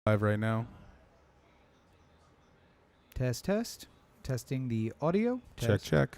Live right now. Test. Testing the audio. Check.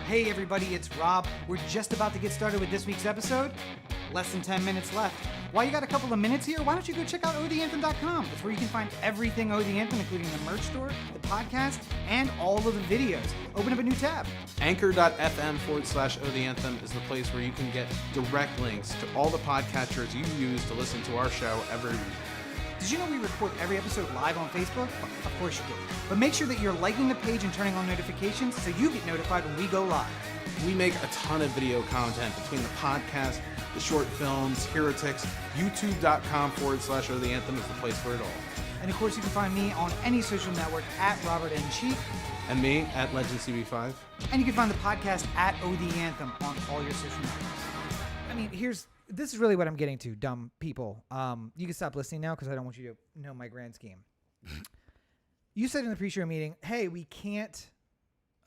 Hey everybody, it's Rob. We're just about to get started with this week's episode. Less than 10 minutes left. While you got a couple of minutes here, why don't you go check out otheanthem.com. It's where you can find everything Oh The Anthem, including the merch store, the podcast, and all of the videos. Open up a new tab. Anchor.fm/Oh The Anthem is the place where you can get direct links to all the podcatchers you use to listen to our show every week. Did you know we record every episode live on Facebook? Of course you do. But make sure that you're liking the page and turning on notifications so you get notified when we go live. We make a ton of video content between the podcast, the short films, Heretics. YouTube.com/Oh The Anthem is the place for it all. And of course you can find me on any social network at Robert N. Cheek. And me at LegendCB5. And you can find the podcast at Oh The Anthem on all your social networks. I mean, this is really what I'm getting to, dumb people. You can stop listening now because I don't want you to know my grand scheme. You said in the pre-show meeting, hey, we can't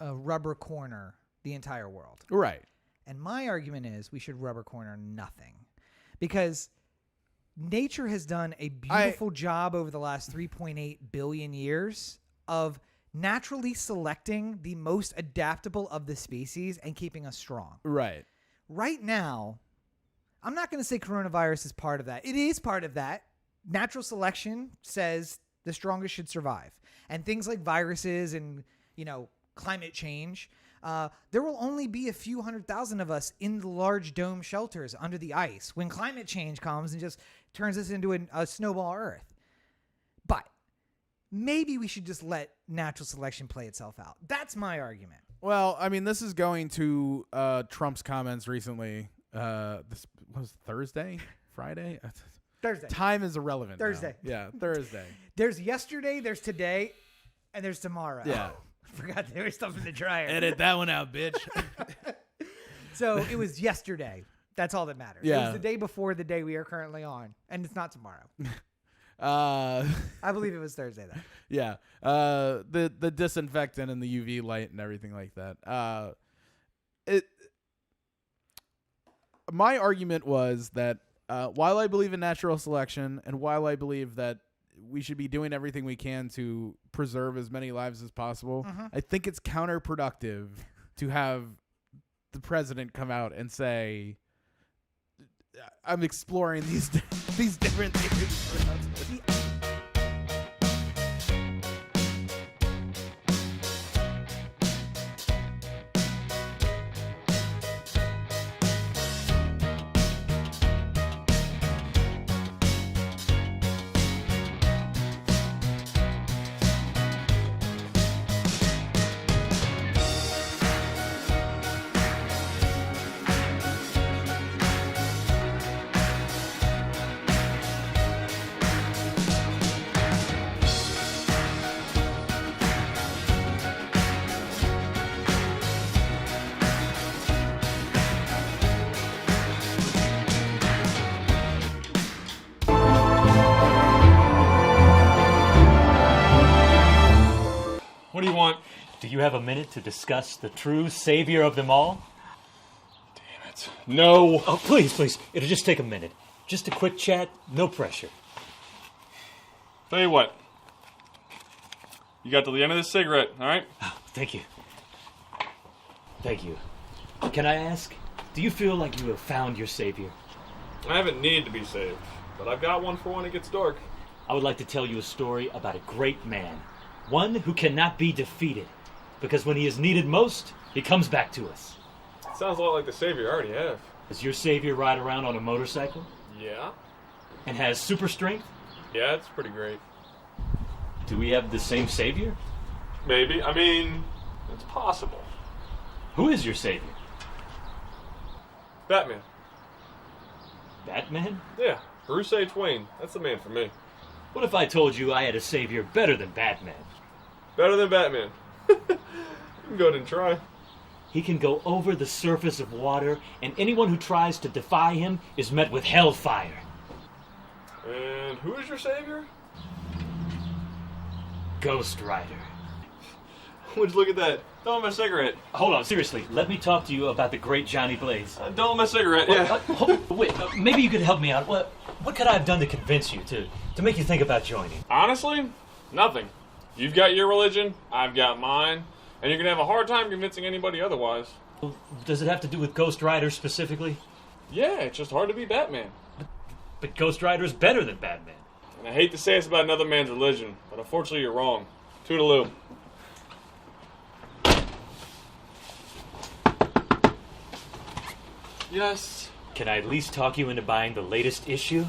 rubber corner the entire world. Right. And my argument is we should rubber corner nothing. Because nature has done a beautiful job over the last 3.8 billion years of naturally selecting the most adaptable of the species and keeping us strong. Right. Right now, I'm not going to say coronavirus is part of that. It is part of that. Natural selection says the strongest should survive. And things like viruses and, climate change, there will only be a few 100,000 of us in the large dome shelters under the ice when climate change comes and just turns us into a snowball Earth. But maybe we should just let natural selection play itself out. That's my argument. Well, I mean, this is going to Trump's comments recently. This was Thursday? Friday? Thursday. Time is irrelevant. Thursday. Now. Yeah, Thursday. There's yesterday, there's today, and there's tomorrow. Yeah. I forgot there was stuff in the dryer. Edit that one out, bitch. So it was yesterday. That's all that matters. Yeah. It was the day before the day we are currently on, and it's not tomorrow. I believe it was Thursday, though. Yeah. The disinfectant and the UV light and everything like that. My argument was that while I believe in natural selection and while I believe that we should be doing everything we can to preserve as many lives as possible, I think it's counterproductive to have the president come out and say, I'm exploring these different theories. What do you want? Do you have a minute to discuss the true savior of them all? Damn it. No. Oh, please. It'll just take a minute. Just a quick chat, no pressure. Tell you what. You got to the end of this cigarette, all right? Oh, thank you. Thank you. Can I ask, do you feel like you have found your savior? I haven't needed to be saved, but I've got one for when it gets dark. I would like to tell you a story about a great man. One who cannot be defeated. Because when he is needed most, he comes back to us. It sounds a lot like the savior I already have. Does your savior ride around on a motorcycle? Yeah? And has super strength? Yeah, it's pretty great. Do we have the same savior? Maybe. I mean, it's possible. Who is your savior? Batman. Batman? Yeah, Bruce H. Wayne. That's the man for me. What if I told you I had a savior better than Batman? Better than Batman. You can go ahead and try. He can go over the surface of water, and anyone who tries to defy him is met with hellfire. And who is your savior? Ghost Rider. Would you look at that? Don't want my cigarette. Hold on, seriously. Let me talk to you about the great Johnny Blaze. Don't want my cigarette, yeah. Wait, maybe you could help me out. What could I have done to convince you, to make you think about joining? Honestly, nothing. You've got your religion, I've got mine, and you're going to have a hard time convincing anybody otherwise. Does it have to do with Ghost Rider specifically? Yeah, it's just hard to be Batman. But Ghost Rider is better than Batman. And I hate to say it's about another man's religion, but unfortunately you're wrong. Toodaloo. Yes. Can I at least talk you into buying the latest issue?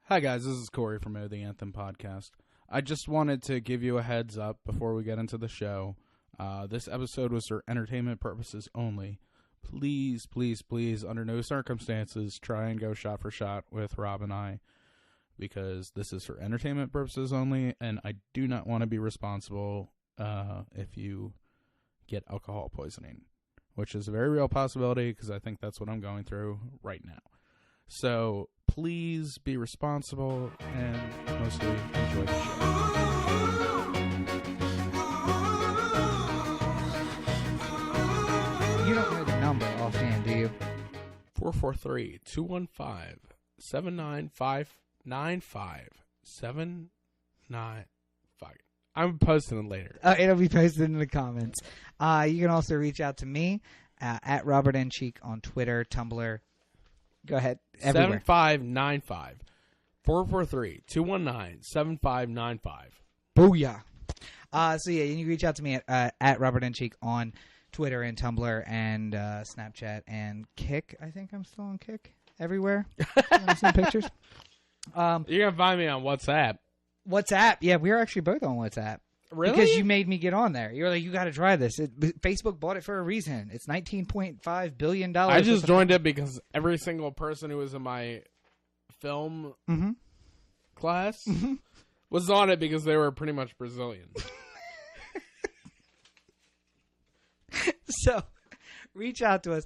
Hi guys, this is Corey from the Anthem podcast. I just wanted to give you a heads up before we get into the show. This episode was for entertainment purposes only. Please, please, please, under no circumstances, try and go shot for shot with Rob and I, because this is for entertainment purposes only, and I do not want to be responsible if you get alcohol poisoning, which is a very real possibility because I think that's what I'm going through right now. So please be responsible and mostly enjoy the show. You don't know the number offhand, do you? 443-215-795-9579. I'm posting it later. It'll be posted in the comments. You can also reach out to me at Robert N. Cheek on Twitter, Tumblr. Go ahead. Everywhere. 7595. 443-219-7595. Booyah. So yeah, you can reach out to me at Robert N. Cheek on Twitter and Tumblr and Snapchat and Kick. I think I'm still on Kick everywhere. Some pictures. You're going to find me on WhatsApp. WhatsApp. Yeah, we're actually both on WhatsApp. Really? Because you made me get on there. You were like, you got to try this. Facebook bought it for a reason. It's $19.5 billion. I just joined it because every single person who was in my film class was on it because they were pretty much Brazilian. So, reach out to us.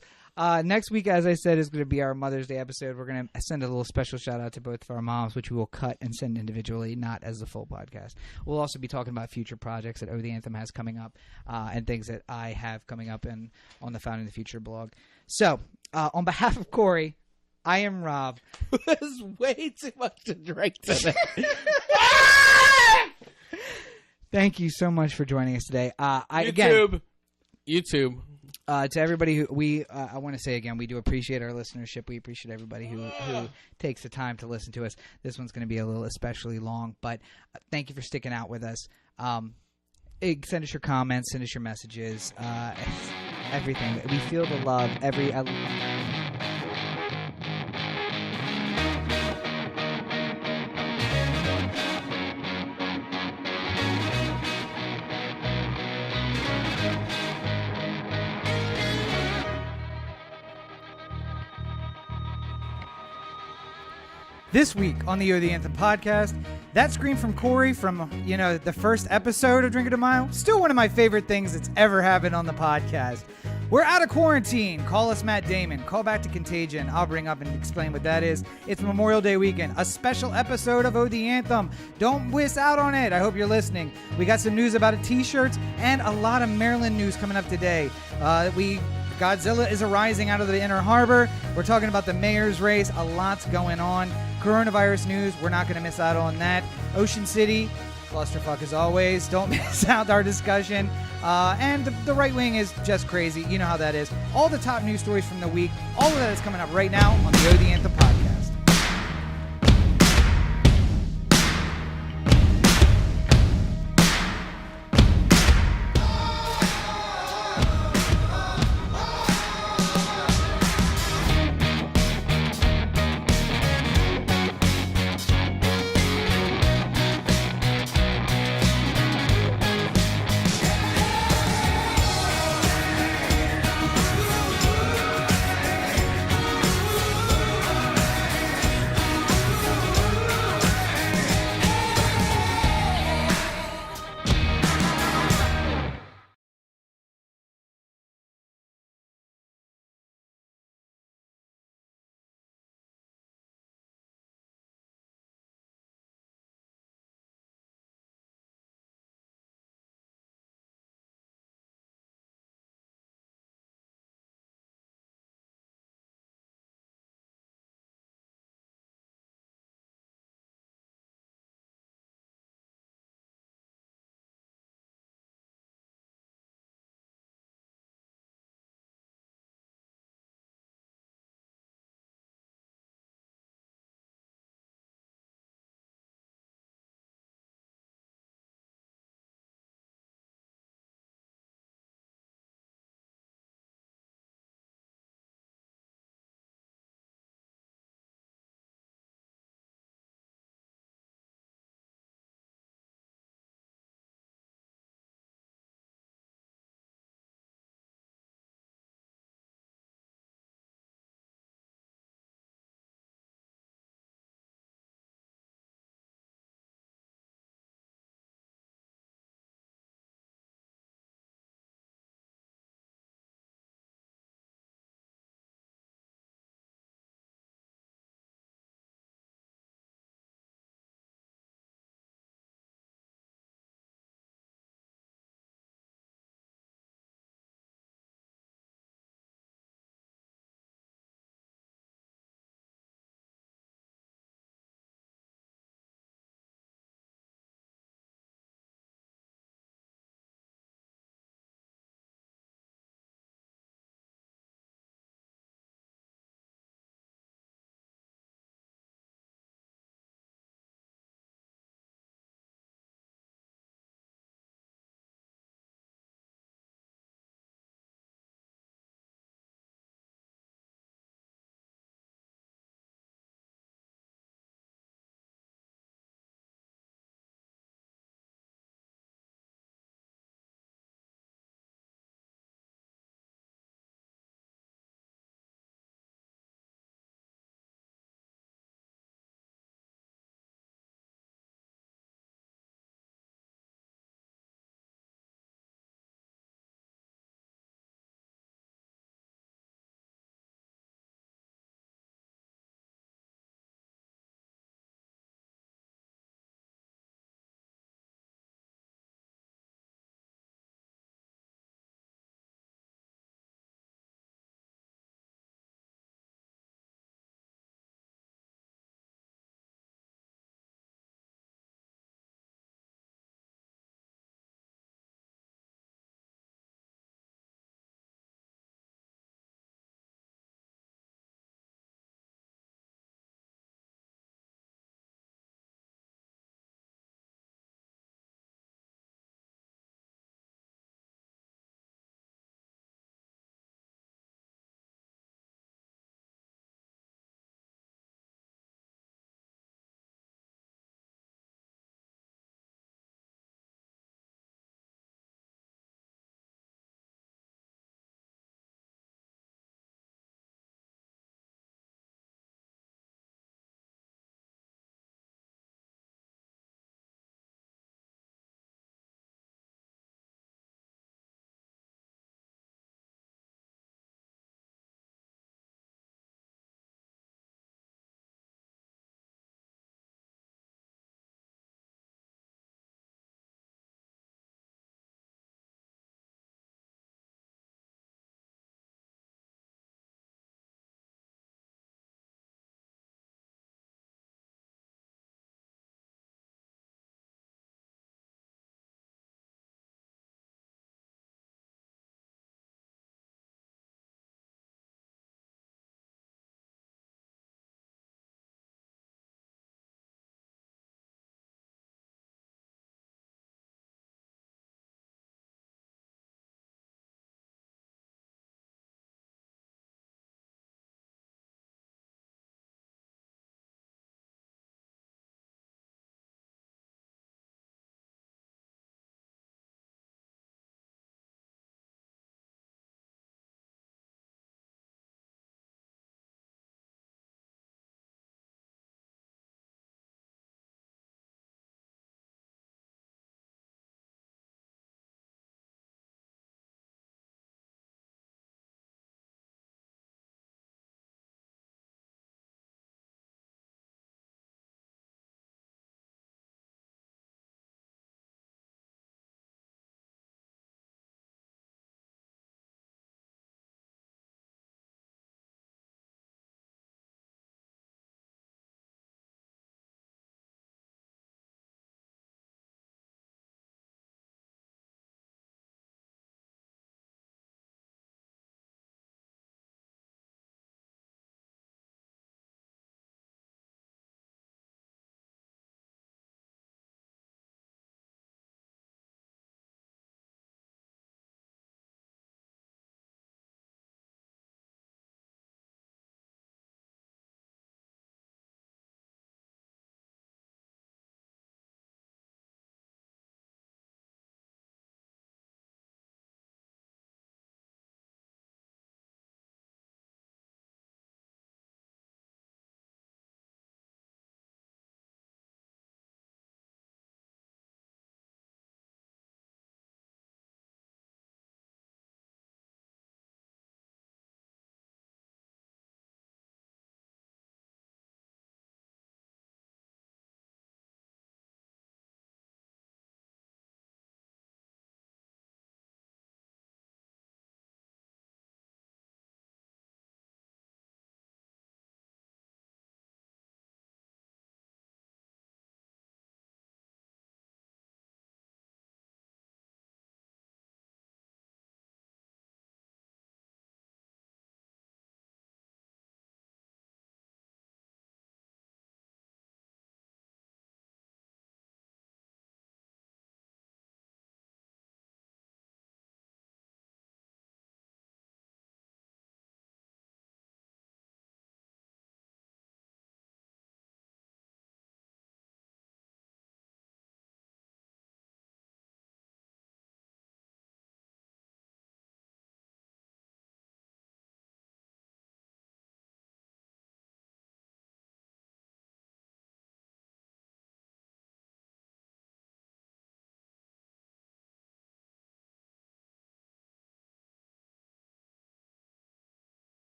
Next week, as I said, is going to be our Mother's Day episode. We're going to send a little special shout out to both of our moms, which we will cut and send individually, not as the full podcast. We'll also be talking about future projects that Oh the Anthem has coming up and things that I have coming up on the Founding the Future blog. So, on behalf of Corey, I am Rob. There's way too much to drink today. Thank you so much for joining us today. YouTube. To everybody who I want to say again, we do appreciate our listenership. We appreciate everybody who takes the time to listen to us. This one's going to be a little especially long, but thank you for sticking out with us. Send us your comments, send us your messages, everything. We feel the love. This week on the the Anthem podcast, that scream from Corey from, the first episode of Drinking to Mile, still one of my favorite things that's ever happened on the podcast. We're out of quarantine. Call us Matt Damon. Call back to Contagion. I'll bring up and explain what that is. It's Memorial Day weekend, a special episode of the Anthem. Don't miss out on it. I hope you're listening. We got some news about t-shirts and a lot of Maryland news coming up today. Godzilla is arising out of the Inner Harbor. We're talking about the mayor's race. A lot's going on. Coronavirus news. We're not going to miss out on that. Ocean City. Clusterfuck as always. Don't miss out our discussion. And the right wing is just crazy. You know how that is. All the top news stories from the week. All of that is coming up right now on the Anthem podcast.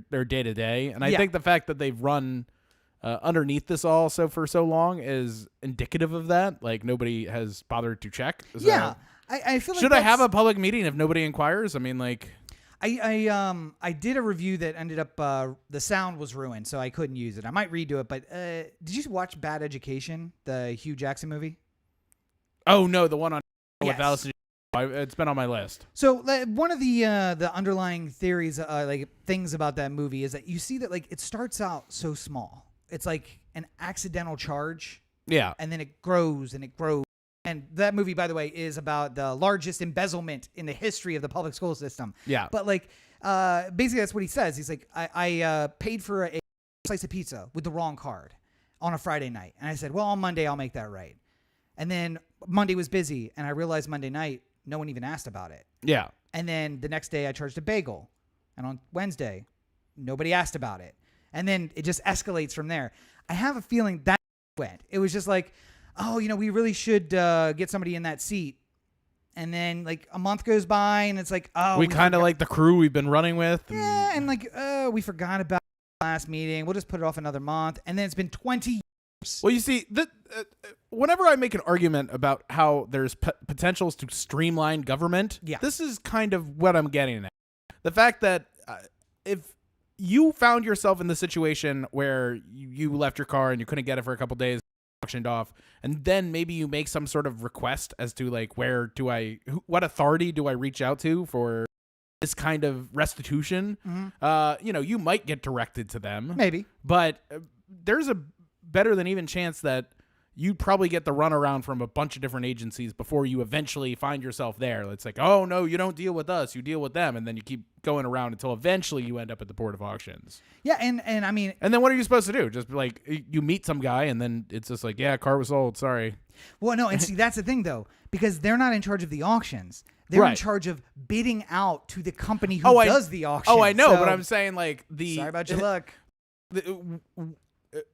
their day to day. And I Yeah. think the fact that they've run underneath this all for so long is indicative of that. Like nobody has bothered to check. So Yeah. I feel like should I have a public meeting if nobody inquires? I mean, like, I did a review that ended up the sound was ruined, so I couldn't use it. I might redo it, but did you watch Bad Education, the Hugh Jackson movie? oh no, the one on Yes. with Allison. It's been on my list. So one of the underlying theories, like things about that movie, is that you see that like it starts out so small. It's like an accidental charge, Yeah. and then it grows and it grows. And that movie, by the way, is about the largest embezzlement in the history of the public school system. Yeah. But like, basically, that's what he says. He's like, I paid for a slice of pizza with the wrong card on a Friday night, and I said, well, on Monday I'll make that right. And then Monday was busy, and I realized Monday night no one even asked about it. Yeah. And then the next day I charged a bagel, and on Wednesday nobody asked about it. And then it just escalates from there. I have a feeling that went. It was just like, oh, we really should get somebody in that seat. And then like a month goes by and it's like, oh, we kind of like the crew we've been running with. yeah, and like, we forgot about the last meeting. We'll just put it off another month. And then it's been 20 years. Well, you see, whenever I make an argument about how there's potentials to streamline government, Yeah. this is kind of what I'm getting at. The fact that if you found yourself in the situation where you left your car and you couldn't get it for a couple days, auctioned off, and then maybe you make some sort of request as to like what authority do I reach out to for this kind of restitution, you might get directed to them. Maybe. But there's a better than even chance that you'd probably get the runaround from a bunch of different agencies before you eventually find yourself there. It's like, oh, no, you don't deal with us. You deal with them. And then you keep going around until eventually you end up at the Board of Auctions. Yeah, and I mean... And then what are you supposed to do? Just like you meet some guy and then it's just like, yeah, car was sold. Sorry. Well, no, and see, that's the thing, though, because they're not in charge of the auctions. They're in Right. charge of bidding out to the company who does the auction. Oh, I know, So, but I'm saying like sorry about your luck.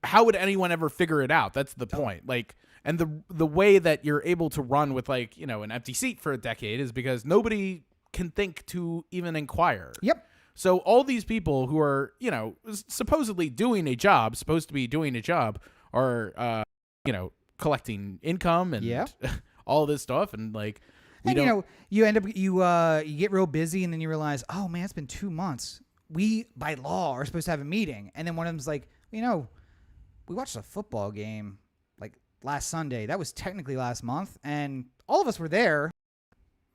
How would anyone ever figure it out? That's the point. Like, and the way that you're able to run with like, an empty seat for a decade is because nobody can think to even inquire. Yep. So all these people who are, supposedly supposed to be doing a job are, collecting income and Yeah. all this stuff. And like, you end up you get real busy and then you realize, oh man, it's been 2 months. We by law are supposed to have a meeting, and then one of them's like, we watched a football game like last Sunday. That was technically last month, and all of us were there.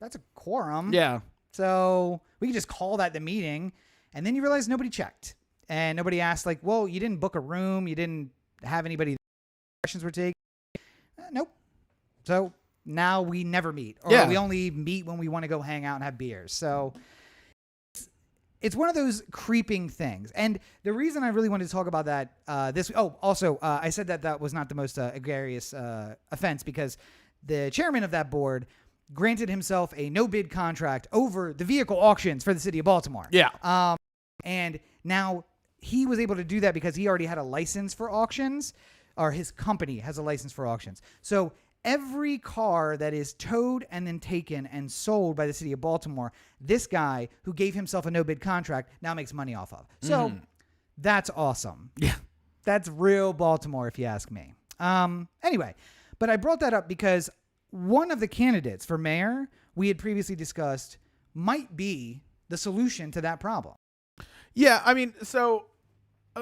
That's a quorum. yeah. So we could just call that the meeting, and then you realize nobody checked and nobody asked like, well, you didn't book a room, you didn't have anybody. Questions were taken. Nope. So now we never meet, or Yeah. we only meet when we want to go hang out and have beers. So it's one of those creeping things. And the reason I really wanted to talk about that I said that was not the most egregious offense because the chairman of that board granted himself a no-bid contract over the vehicle auctions for the city of Baltimore. Yeah. And now he was able to do that because he already had a license for auctions, or his company has a license for auctions. So every car that is towed and then taken and sold by the city of Baltimore, this guy who gave himself a no-bid contract now makes money off of. So that's awesome. Yeah. That's real Baltimore, if you ask me. Anyway, but I brought that up because one of the candidates for mayor we had previously discussed might be the solution to that problem. Yeah, I mean, so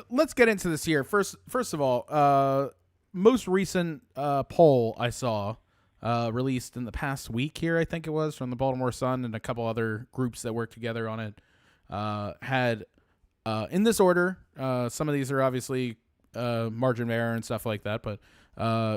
let's get into this here. First of all, most recent poll I saw released in the past week here, I think it was, from the Baltimore Sun and a couple other groups that work together on it, had, in this order, some of these are obviously margin of error and stuff like that, but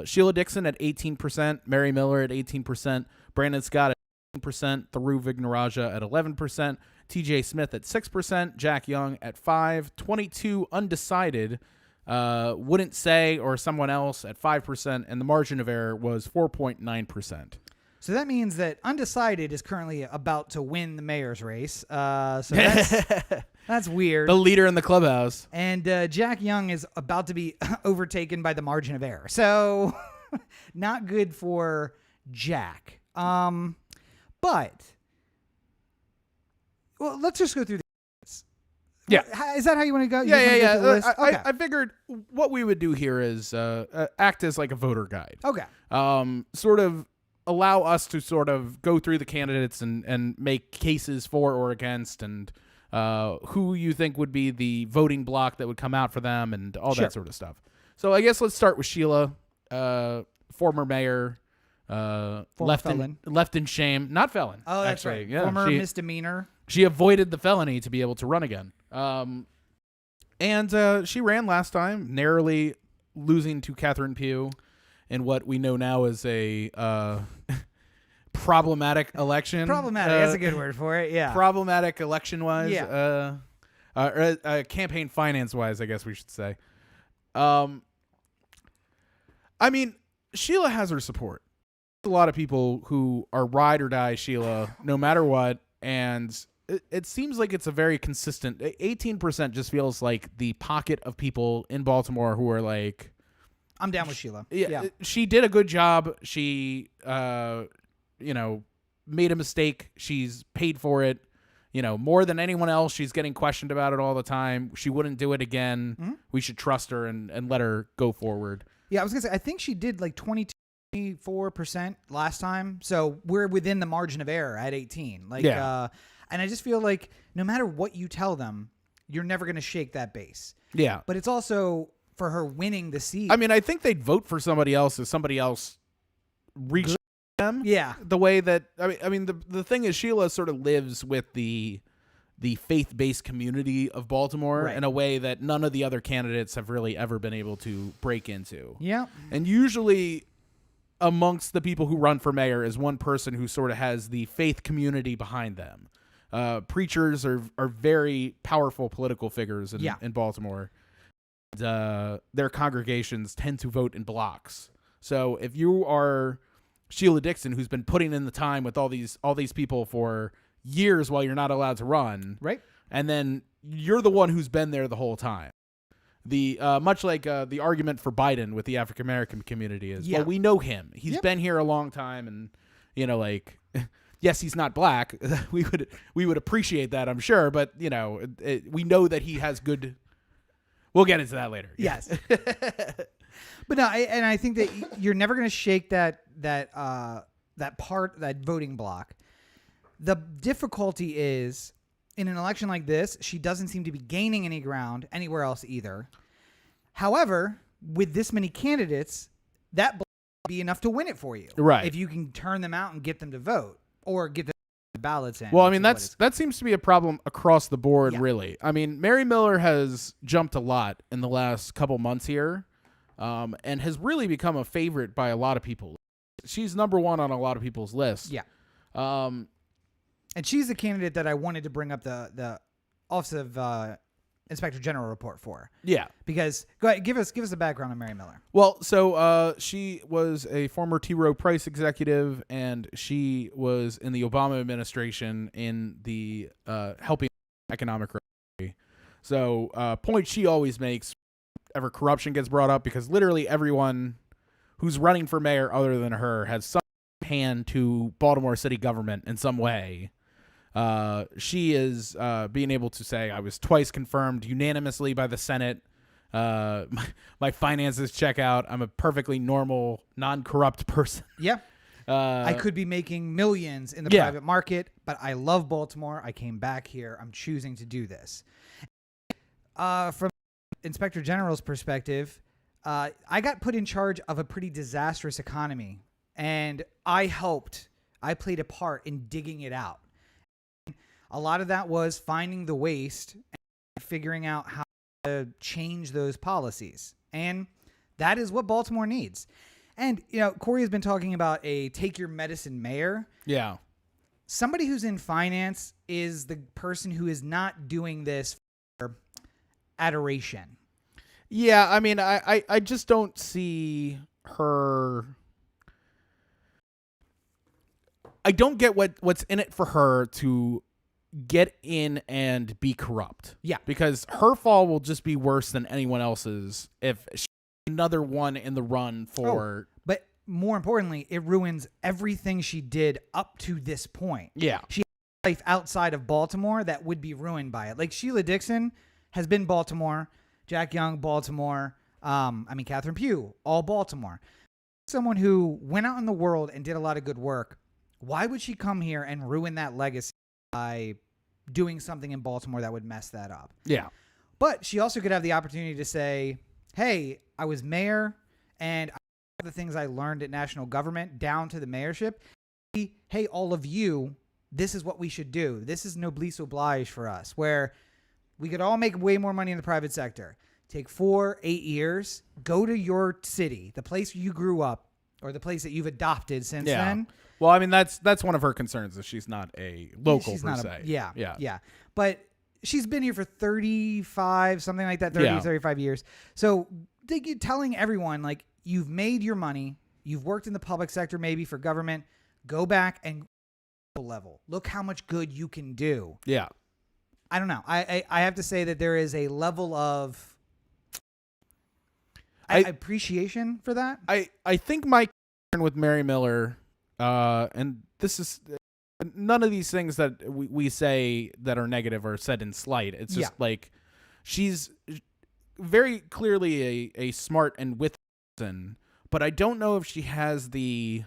Sheila Dixon at 18%, Mary Miller at 18%, Brandon Scott at 18%, Tharu Vignaraja at 11%, TJ Smith at 6%, Jack Young at 5%, 22 undecided, wouldn't say or someone else at 5%, and the margin of error was 4.9%. So that means that undecided is currently about to win the mayor's race. So that's weird. The leader in the clubhouse. And Jack Young is about to be overtaken by the margin of error. So not good for Jack. But, well, let's just go through this. Yeah. Is that how you want to go? You Yeah, just wanna yeah, go through the list? yeah. Okay. I figured what we would do here is act as like a voter guide. Okay. Sort of allow us to sort of go through the candidates and make cases for or against, and who you think would be the voting block that would come out for them, and all Sure. that sort of stuff. So I guess let's start with Sheila, former mayor, felon. left in shame, not felon. Oh, that's actually. right. Yeah, Former she, misdemeanor. She avoided the felony to be able to run again. And she ran last time, narrowly losing to Catherine Pugh in what we know now is a problematic election. Problematic. That's a good word for it. Yeah. Problematic election-wise. Yeah. Campaign finance-wise, I guess we should say. I mean, Sheila has her support. A lot of people who are ride or die Sheila, no matter what, and it seems like it's a very consistent. 18% just feels like the pocket of people in Baltimore who are like, I'm down with Sheila. yeah, she did a good job. She, made a mistake. She's paid for it. More than anyone else, she's getting questioned about it all the time. She wouldn't do it again. Mm-hmm. We should trust her and let her go forward. Yeah, I was going to say, I think she did like 24% last time. So we're within the margin of error at 18. And I just feel like no matter what you tell them, you're never going to shake that base. Yeah. But it's also for her winning the seat. I mean, I think they'd vote for somebody else if somebody else reached them. Yeah. The way that I mean the thing is, Sheila sort of lives with the faith-based community of Baltimore in a way that none of the other candidates have really ever been able to break into. Yeah. And usually amongst the people who run for mayor is one person who sort of has the faith community behind them. Preachers are very powerful political figures in Baltimore. Their congregations tend to vote in blocks. So if you are Sheila Dixon, who's been putting in the time with all these people for years while you're not allowed to run, right? And then you're the one who's been there the whole time. The much like the argument for Biden with the African American community is, well, we know him. He's been here a long time, and yes, he's not black. we would appreciate that, I'm sure, but we know that he has good. We'll get into that later. Yes. But no, I think that you're never going to shake that voting block. The difficulty is in an election like this, she doesn't seem to be gaining any ground anywhere else either. However, with this many candidates, that block would be enough to win it for you. Right. If you can turn them out and get them to vote or get the ballots in. Well, I mean, that seems to be a problem across the board, really. I mean, Mary Miller has jumped a lot in the last couple months here, and has really become a favorite by a lot of people. She's number one on a lot of people's lists. Yeah. And she's the candidate that I wanted to bring up the Office of Inspector General report for. Yeah. Because go ahead, give us a background on Mary Miller. Well, so she was a former T. Rowe Price executive, and she was in the Obama administration in the helping economic recovery. So point she always makes ever corruption gets brought up, because literally everyone who's running for mayor other than her has some hand to Baltimore city government in some way. She is being able to say, I was twice confirmed unanimously by the Senate. My finances check out. I'm a perfectly normal, non-corrupt person. Yeah. I could be making millions in the private market, but I love Baltimore. I came back here. I'm choosing to do this. From Inspector General's perspective, I got put in charge of a pretty disastrous economy, and I played a part in digging it out. A lot of that was finding the waste and figuring out how to change those policies. And that is what Baltimore needs. And, Corey has been talking about a take your medicine mayor. Yeah. Somebody who's in finance is the person who is not doing this for adoration. Yeah, I mean, I just don't see her. I don't get what's in it for her to get in and be corrupt. Yeah. Because her fall will just be worse than anyone else's if she's another one in the run for. But more importantly, it ruins everything she did up to this point. Yeah. She life outside of Baltimore that would be ruined by it. Like Sheila Dixon has been Baltimore, Jack Young, Baltimore. Catherine Pugh, all Baltimore. Someone who went out in the world and did a lot of good work. Why would she come here and ruin that legacy by doing something in Baltimore that would mess that up? Yeah. But she also could have the opportunity to say, hey, I was mayor and I the things I learned at national government down to the mayorship. Hey, all of you, this is what we should do. This is noblesse oblige for us, where we could all make way more money in the private sector. Take 4-8 years, go to your city, the place you grew up, or the place that you've adopted since then. Well, I mean, that's one of her concerns, is she's not a local She's per not se. Yeah. But she's been here for 35, something like that, 35 years. So telling everyone, like, you've made your money, you've worked in the public sector maybe for government, go back and level. Look how much good you can do. Yeah. I don't know. I have to say that there is a level of appreciation for that. I think my concern with Mary Miller, and this is none of these things that we say that are negative are said in slight. It's just like she's very clearly a smart and witty person, but I don't know if she has the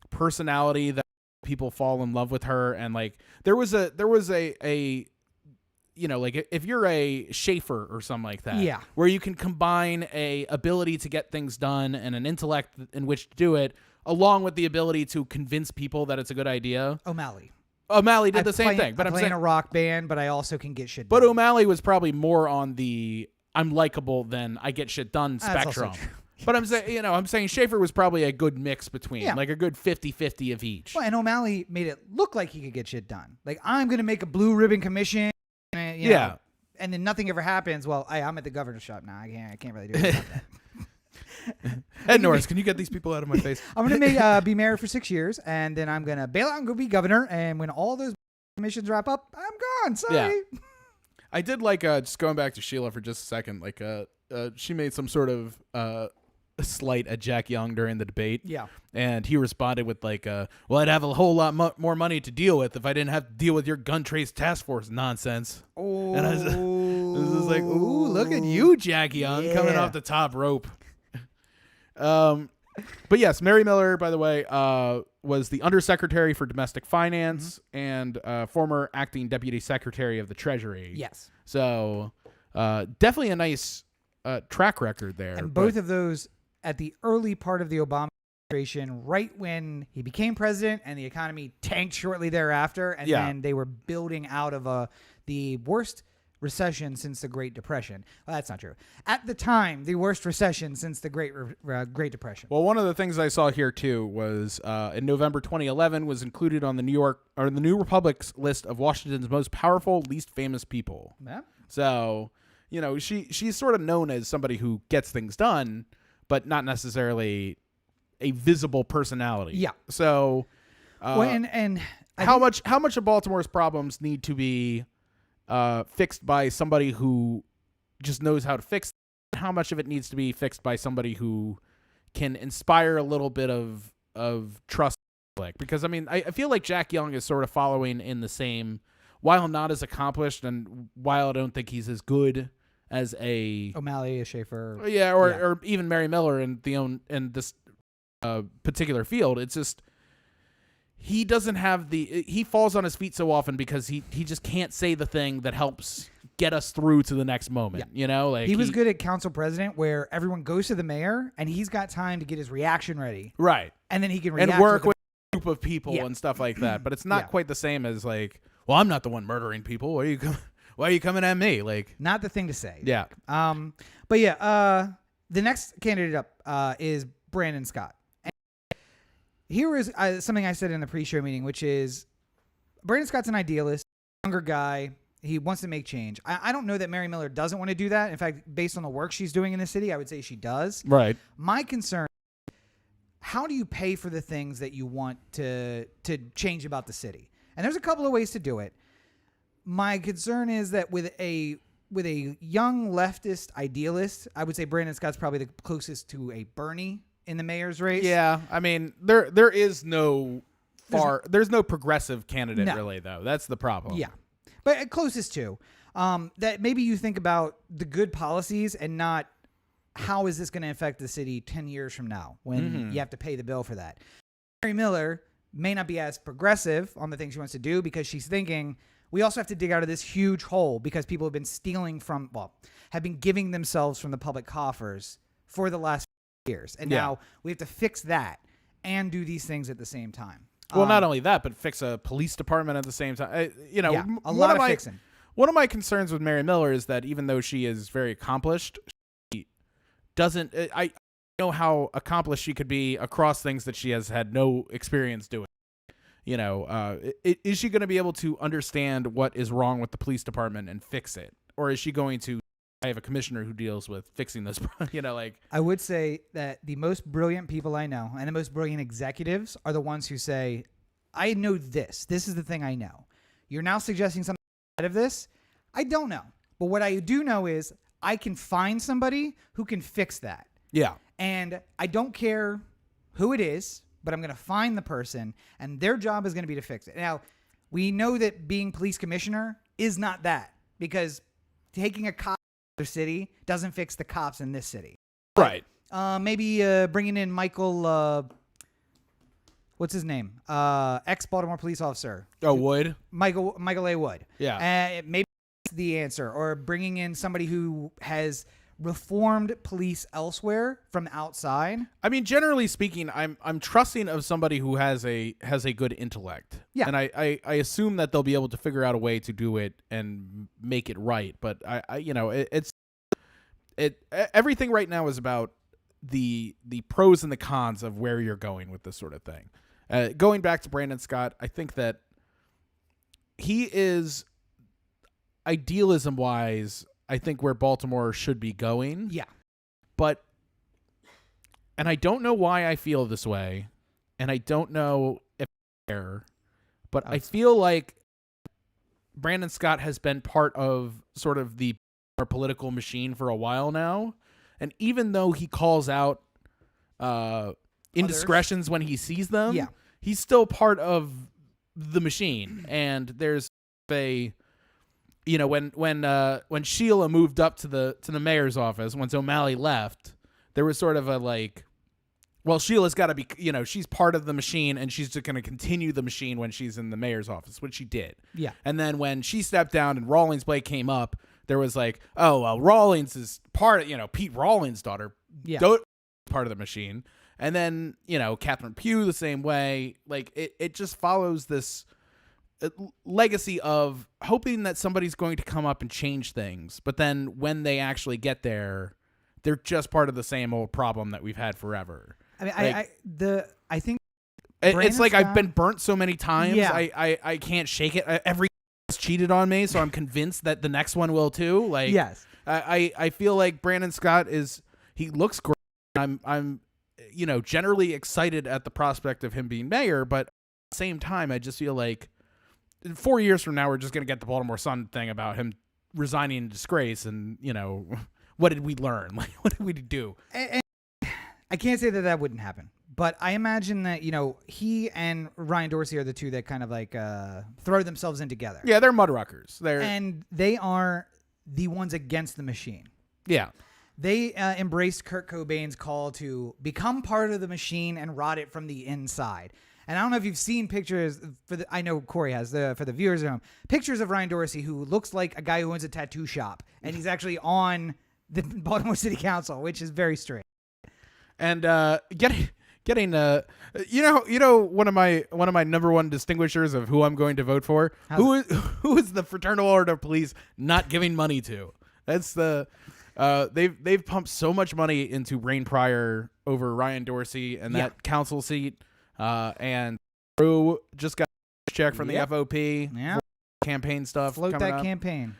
personality that people fall in love with her. And like there was a you know, like if you're a Schaefer or something like that, where you can combine a ability to get things done and an intellect in which to do it, along with the ability to convince people that it's a good idea. O'Malley did the same thing, but I'm saying a rock band, but I also can get shit but done. O'Malley was probably more on the I'm likable than I get shit done spectrum. But I'm saying Schaefer was probably a good mix between, like a good 50-50 of each. Well, and O'Malley made it look like he could get shit done. Like, I'm going to make a blue ribbon commission. You know, and then nothing ever happens. Well, I'm at the governor's shop now. I can't really do anything about that. Ed Norris, can you get these people out of my face? I'm going to be mayor for 6 years, and then I'm going to bail out and go be governor. And when all those commissions wrap up, I'm gone. Sorry. Yeah. I did like, just going back to Sheila for just a second, like she made some sort of a slight at Jack Young during the debate. Yeah. And he responded with like, well, I'd have a whole lot more money to deal with if I didn't have to deal with your gun trace task force nonsense. Oh. And I was like, ooh, look at you, Jack Young, coming off the top rope. But yes, Mary Miller, by the way, was the Undersecretary for Domestic Finance and former acting Deputy Secretary of the Treasury. Yes. So definitely a nice track record there. And both of those at the early part of the Obama administration, right when he became president and the economy tanked shortly thereafter, and then they were building out of the worst recession since the Great Depression. Well, that's not true. At the time, the worst recession since the Great Depression. Well, one of the things I saw here too was in November 2011 was included on the New Republic's list of Washington's most powerful, least famous people. Yeah. So, you know, she's sort of known as somebody who gets things done, but not necessarily a visible personality. Yeah. So, and how much of Baltimore's problems need to be fixed by somebody who just knows how to fix it? How much of it needs to be fixed by somebody who can inspire a little bit of trust? Because I mean, I feel like Jack Young is sort of following in the same, while not as accomplished and while I don't think he's as good as a O'Malley, a Schaefer, or even Mary Miller in this particular field. It's just he doesn't have he falls on his feet so often because he just can't say the thing that helps get us through to the next moment. Yeah. You know, like he was good at council president, where everyone goes to the mayor and he's got time to get his reaction ready, right? And then he can react and work with a group of people and stuff like that. But it's not quite the same as like, well, I'm not the one murdering people. Why are you coming at me? Like, not the thing to say. Yeah. But yeah, the next candidate up is Brandon Scott. And here is something I said in the pre-show meeting, which is Brandon Scott's an idealist, younger guy. He wants to make change. I don't know that Mary Miller doesn't want to do that. In fact, based on the work she's doing in the city, I would say she does. Right. My concern, how do you pay for the things that you want to change about the city? And there's a couple of ways to do it. My concern is that with a young leftist idealist, I would say Brandon Scott's probably the closest to a Bernie in the mayor's race. Yeah, I mean, there is no there's no progressive candidate really, though. That's the problem. Yeah. But closest to that, maybe you think about the good policies and not how is this going to affect the city 10 years from now when you have to pay the bill for that. Mary Miller may not be as progressive on the things she wants to do because she's thinking we also have to dig out of this huge hole because people have been stealing from, have been giving themselves from the public coffers for the last years. And now we have to fix that and do these things at the same time. Well, not only that, but fix a police department at the same time. A lot of fixing. One of my concerns with Mary Miller is that even though she is very accomplished, she doesn't. I know how accomplished she could be across things that she has had no experience doing. Is she going to be able to understand what is wrong with the police department and fix it, or is she going to? I have a commissioner who deals with fixing this. I would say that the most brilliant people I know and the most brilliant executives are the ones who say, "I know this. This is the thing I know. You're now suggesting something out of this. I don't know, but what I do know is I can find somebody who can fix that. Yeah, and I don't care who it is." But I'm going to find the person, and their job is going to be to fix it. Now, we know that being police commissioner is not that, because taking a cop in another city doesn't fix the cops in this city. Right. Maybe bringing in Michael, what's his name? Ex-Baltimore police officer. Oh, Wood? Michael A. Wood. Yeah. Maybe that's the answer. Or bringing in somebody who has reformed police elsewhere from outside. I mean, generally speaking, I'm trusting of somebody who has a good intellect. Yeah. And I assume that they'll be able to figure out a way to do it and make it right. But everything right now is about the pros and the cons of where you're going with this sort of thing. Going back to Brandon Scott, I think that he is, idealism wise, I think where Baltimore should be going. Yeah. And I don't know why I feel this way, and I don't know if it's fair, but I feel like Brandon Scott has been part of sort of the political machine for a while now, and even though he calls out indiscretions when he sees them, he's still part of the machine. And there's when Sheila moved up to the mayor's office, once O'Malley left, there was sort of a Sheila's got to be, she's part of the machine, and she's just going to continue the machine when she's in the mayor's office, which she did. Yeah. And then when she stepped down and Rawlings Blake came up, there was Rawlings is part of, Pete Rawlings' daughter, part of the machine. And then, Catherine Pugh the same way. It just follows this legacy of hoping that somebody's going to come up and change things, but then when they actually get there, they're just part of the same old problem that we've had forever. I mean, I think it's like I've been burnt so many times. Yeah. I can't shake it. Every cheated on me, so I'm convinced that the next one will too. Yes. I feel like Brandon Scott he looks great. I'm generally excited at the prospect of him being mayor, but at the same time, I just feel like 4 years from now, we're just going to get the Baltimore Sun thing about him resigning in disgrace. And, what did we learn? What did we do? And I can't say that wouldn't happen. But I imagine that, he and Ryan Dorsey are the two that kind of throw themselves in together. Yeah, they're mudruckers. And they are the ones against the machine. Yeah. They embraced Kurt Cobain's call to become part of the machine and rot it from the inside. And I don't know if you've seen pictures I know Corey has for the viewers at home, pictures of Ryan Dorsey, who looks like a guy who owns a tattoo shop, and he's actually on the Baltimore City Council, which is very strange. And getting one of my number one distinguishers of who I'm going to vote for, who is the Fraternal Order of Police not giving money to? That's they've pumped so much money into Rain Pryor over Ryan Dorsey and that council seat. And Drew just got a check from the FOP for campaign stuff. Float that campaign.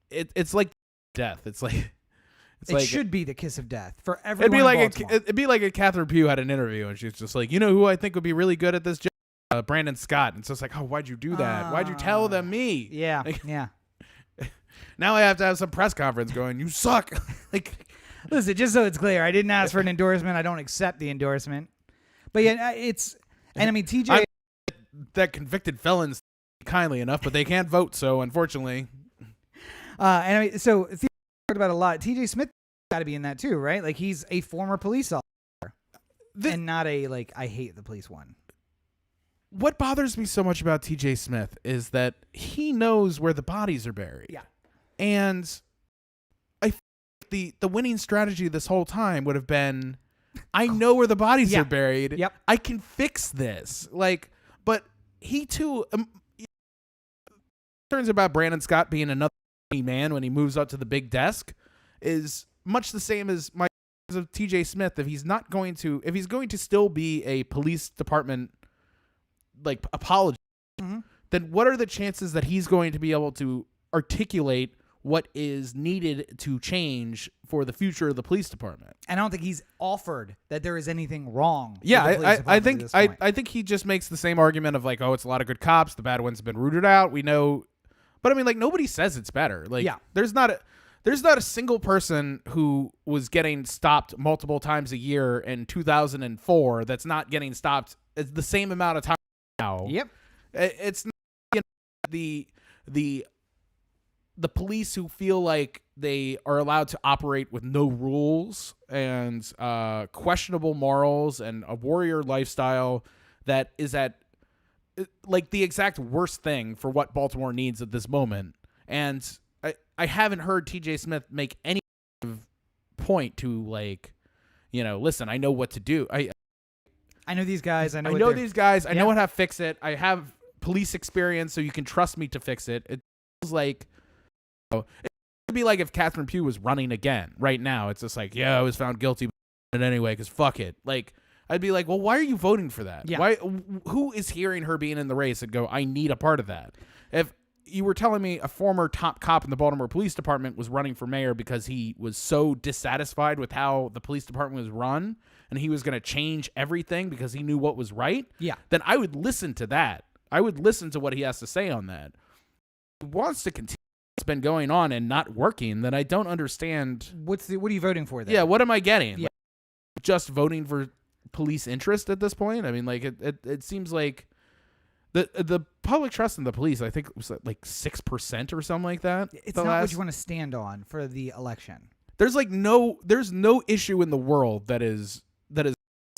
It's like death. It should be the kiss of death for everyone. It'd be like if Catherine Pugh had an interview and she's just like, who I think would be really good at this job? Brandon Scott. And it's just like, oh, why'd you do that? Why'd you tell them me? Yeah, yeah. Now I have to have some press conference going, you suck. Listen, just so it's clear, I didn't ask for an endorsement. I don't accept the endorsement. But yeah, And I mean, TJ. That convicted felons kindly enough, but they can't vote, so unfortunately. And I mean, so talked about a lot. TJ Smith got to be in that too, right? Like he's a former police officer, and not a like I hate the police one. What bothers me so much about TJ Smith is that he knows where the bodies are buried. Yeah, and the winning strategy this whole time would have been, I know where the bodies are buried. Yep, I can fix this. Like, but he too. Turns about Brandon Scott being another man when he moves up to the big desk is much the same as my of TJ Smith. If he's going to still be a police department like apologist, then what are the chances that he's going to be able to articulate what is needed to change for the future of the police department? And I don't think he's offered that there is anything wrong. Yeah, I think he just makes the same argument of like, oh, it's a lot of good cops, the bad ones have been rooted out. We know. But I mean, like, nobody says it's better. Like, there's not a single person who was getting stopped multiple times a year in 2004 that's not getting stopped the same amount of time now. Yep. It's not the police who feel like they are allowed to operate with no rules and questionable morals and a warrior lifestyle that is at like the exact worst thing for what Baltimore needs at this moment. And I haven't heard TJ Smith make any point to like, listen, I know what to do. I know these guys. I know these guys. I know how to fix it. I have police experience, so you can trust me to fix it. It feels like it would be like if Catherine Pugh was running again right now. It's just like, I was found guilty anyway, because fuck it. Like, I'd be like, well, why are you voting for that? Yeah. Why? Who is hearing her being in the race and go, I need a part of that? If you were telling me a former top cop in the Baltimore Police Department was running for mayor because he was so dissatisfied with how the police department was run and he was going to change everything because he knew what was right, then I would listen to that. I would listen to what he has to say on that. If he wants to continue what's been going on and not working, then I don't understand. What are you voting for then? Yeah, what am I getting? Yeah. Like, just voting for police interest at this point? I mean, like it seems like the public trust in the police, I think it was like 6% or something like that. It's not what you want to stand on for the election. There's no issue in the world that is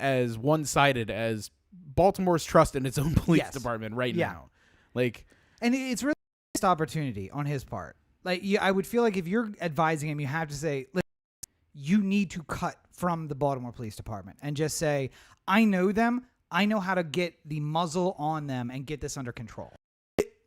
as one-sided as Baltimore's trust in its own police department right now. Like, and it's really a missed opportunity on his part. Like, I would feel like if you're advising him, you have to say, listen, you need to cut from the Baltimore Police Department and just say, I know them. I know how to get the muzzle on them and get this under control.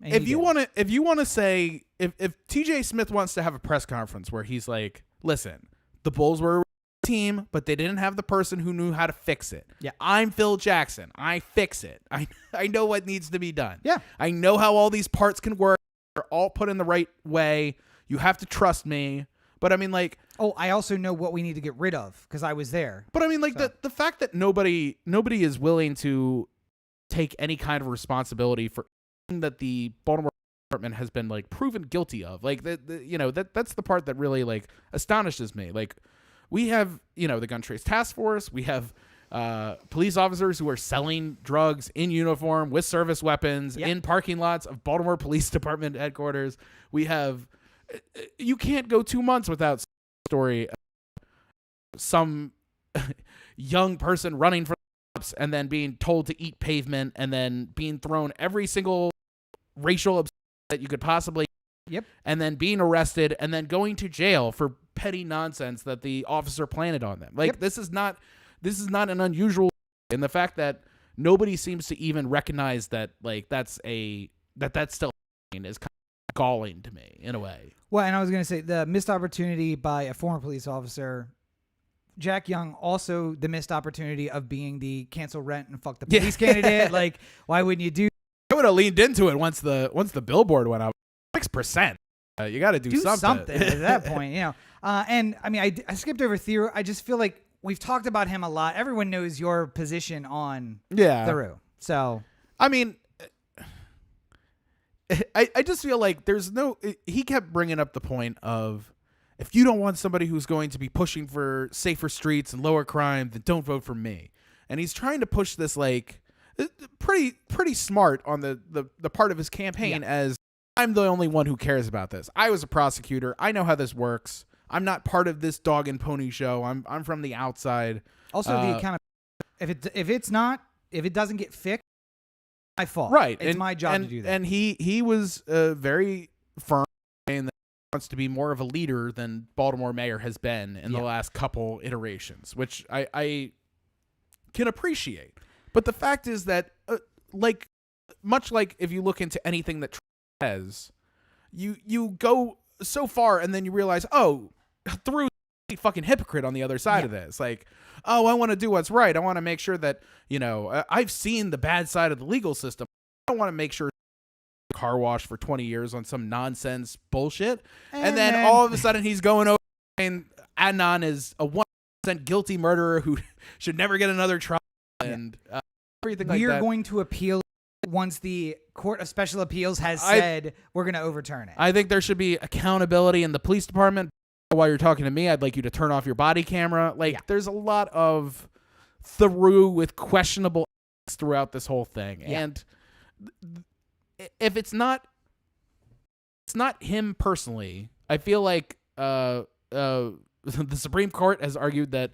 And if you want to say, if TJ Smith wants to have a press conference where he's like, listen, the Bulls were a team, but they didn't have the person who knew how to fix it. Yeah. I'm Phil Jackson. I fix it. I know what needs to be done. Yeah. I know how all these parts can work. They're all put in the right way. You have to trust me. But I mean, like, oh, I also know what we need to get rid of because I was there. But I mean, like, the fact that nobody is willing to take any kind of responsibility for that the Baltimore department has been like proven guilty of, like that's the part that really like astonishes me. Like, we have the gun trace task force, we have police officers who are selling drugs in uniform with service weapons in parking lots of Baltimore Police Department headquarters. We have. You can't go 2 months without story some young person running for the cops and then being told to eat pavement and then being thrown every single racial abuse that you could possibly and then being arrested and then going to jail for petty nonsense that the officer planted on them. Like, this is not an unusual, and the fact that nobody seems to even recognize that, like, that's still is kind of galling to me in a way. Well, and I was going to say the missed opportunity by a former police officer, Jack Young, also the missed opportunity of being the cancel rent and fuck the police candidate. Like, why wouldn't you do? I would have leaned into it once the billboard went up. 6%. You got to do something at that point, And I mean, I skipped over Theroux. I just feel like we've talked about him a lot. Everyone knows your position on Theroux. So, I mean, I just feel like he kept bringing up the point of, if you don't want somebody who's going to be pushing for safer streets and lower crime, then don't vote for me. And he's trying to push this, like, pretty smart on the part of his campaign, as I'm the only one who cares about this. I was a prosecutor. I know how this works. I'm not part of this dog and pony show. I'm from the outside. Also, the account. If it doesn't get fixed, my fault. Right. It's my job to do that. And he was very firm saying that he wants to be more of a leader than Baltimore mayor has been in the last couple iterations, which I can appreciate. But the fact is that, much like if you look into anything that Trump says, you go so far and then you realize, through a fucking hypocrite on the other side of this. Like, I want to do what's right. I want to make sure that, I've seen the bad side of the legal system. I want to make sure car wash for 20 years on some nonsense bullshit. And then all of a sudden he's going over and Adnan is a 100% guilty murderer who should never get another trial. And everything like that. We are going to appeal once the Court of Special Appeals has said we're going to overturn it. I think there should be accountability in the police department. While you're talking to me, I'd like you to turn off your body camera. There's a lot of through with questionable throughout this whole thing. Yeah. And if it's not him personally, I feel like the Supreme Court has argued that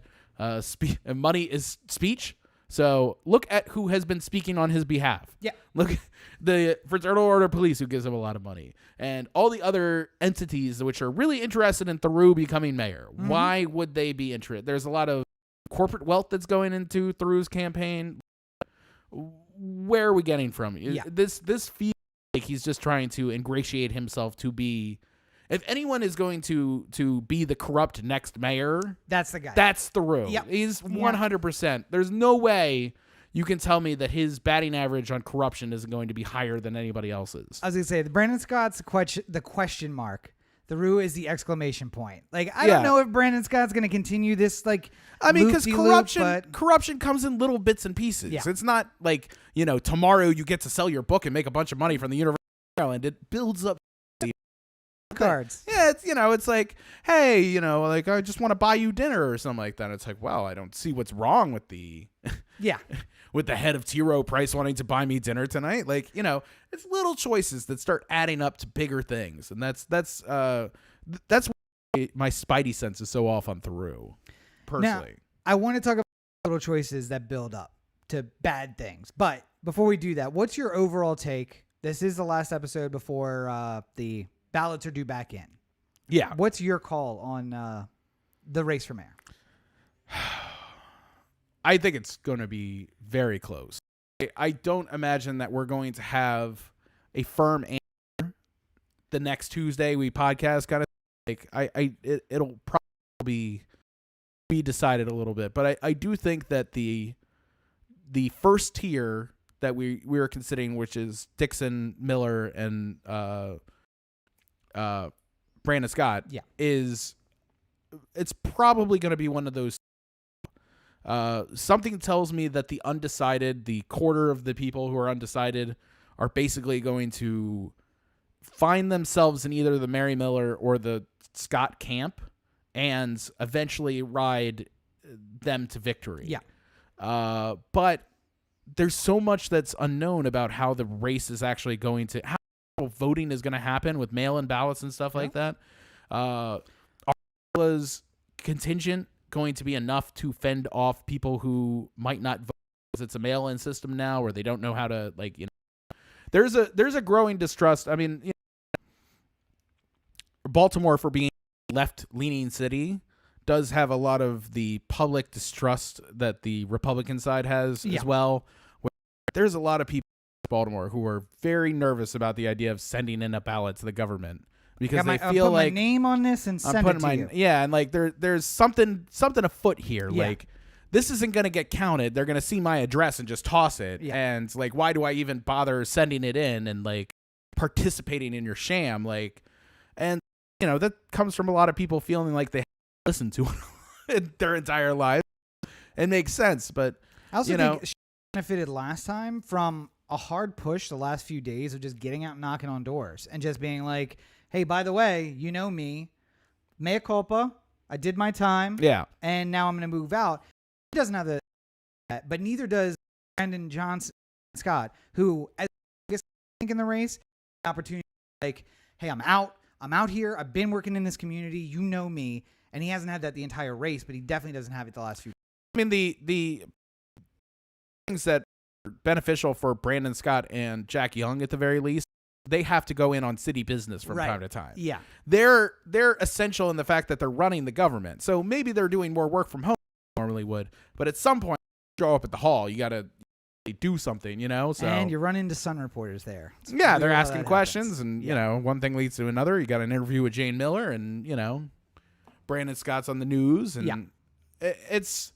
money is speech. So look at who has been speaking on his behalf. Yeah. Look at the Fraternal Order of Police, who gives him a lot of money, and all the other entities which are really interested in Theroux becoming mayor. Mm-hmm. Why would they be interested? There's a lot of corporate wealth that's going into Theroux's campaign. Where are we getting from? Yeah. This feels like he's just trying to ingratiate himself to be. If anyone is going to be the corrupt next mayor, that's the guy. That's Theroux. Yep. He's 100%. There's no way you can tell me that his batting average on corruption isn't going to be higher than anybody else's. I was going to say, Brandon Scott's the question mark. Theroux is the exclamation point. I don't know if Brandon Scott's going to continue this, because corruption comes in little bits and pieces. Yeah. It's not like, tomorrow you get to sell your book and make a bunch of money from the University of Maryland. It builds up cards. Yeah, it's like, hey, I just want to buy you dinner or something like that. It's like, well, I don't see what's wrong with the with the head of T. Rowe Price wanting to buy me dinner tonight. It's little choices that start adding up to bigger things, and that's why my spidey sense is so off on Theroux. Personally, now, I want to talk about little choices that build up to bad things, but before we do that, what's your overall take? This is the last episode before the ballots are due back in. Yeah. What's your call on the race for mayor? I think it's going to be very close. I don't imagine that we're going to have a firm answer the next Tuesday we podcast. Kind of it'll probably be decided a little bit, but I do think that the first tier that we were considering, which is Dixon, Miller, and Brandon Scott, it's probably going to be one of those. Something tells me that the undecided, the quarter of the people who are undecided, are basically going to find themselves in either the Mary Miller or the Scott camp and eventually ride them to victory. Yeah. But there's so much that's unknown about how the race is actually going to, how voting is going to happen with mail-in ballots and stuff like that. Was contingent going to be enough to fend off people who might not vote because it's a mail-in system now, or they don't know how to, there's a growing distrust. I mean, Baltimore, for being a left-leaning city, does have a lot of the public distrust that the Republican side has as well. There's a lot of people in Baltimore who are very nervous about the idea of sending in a ballot to the government because they feel like my name on this and send it to you. Yeah, and there's something afoot here. Yeah. This isn't going to get counted. They're going to see my address and just toss it. Yeah. And why do I even bother sending it in and participating in your sham? And that comes from a lot of people feeling like they listen to it their entire life. It makes sense, but I also think she benefited last time from a hard push the last few days of just getting out and knocking on doors and just being like, hey, by the way, you know me, mea culpa, I did my time, and now I'm going to move out. He doesn't have but neither does Brandon Johnson, Scott, who as I think in the race, opportunity like, hey, I'm out here. I've been working in this community. You know me. And he hasn't had that the entire race, but he definitely doesn't have it the last few. I mean, the things that are beneficial for Brandon Scott and Jack Young at the very least, they have to go in on city business from time to time. Yeah. They're essential in the fact that they're running the government. So maybe they're doing more work from home than they normally would, but at some point, show up at the hall. You got to do something, you know? So and you run into Sun reporters there. Yeah, they're asking questions, happens. and, you know, one thing leads to another. You got an interview with Jane Miller, and, you know, Brandon Scott's on the news, and it's...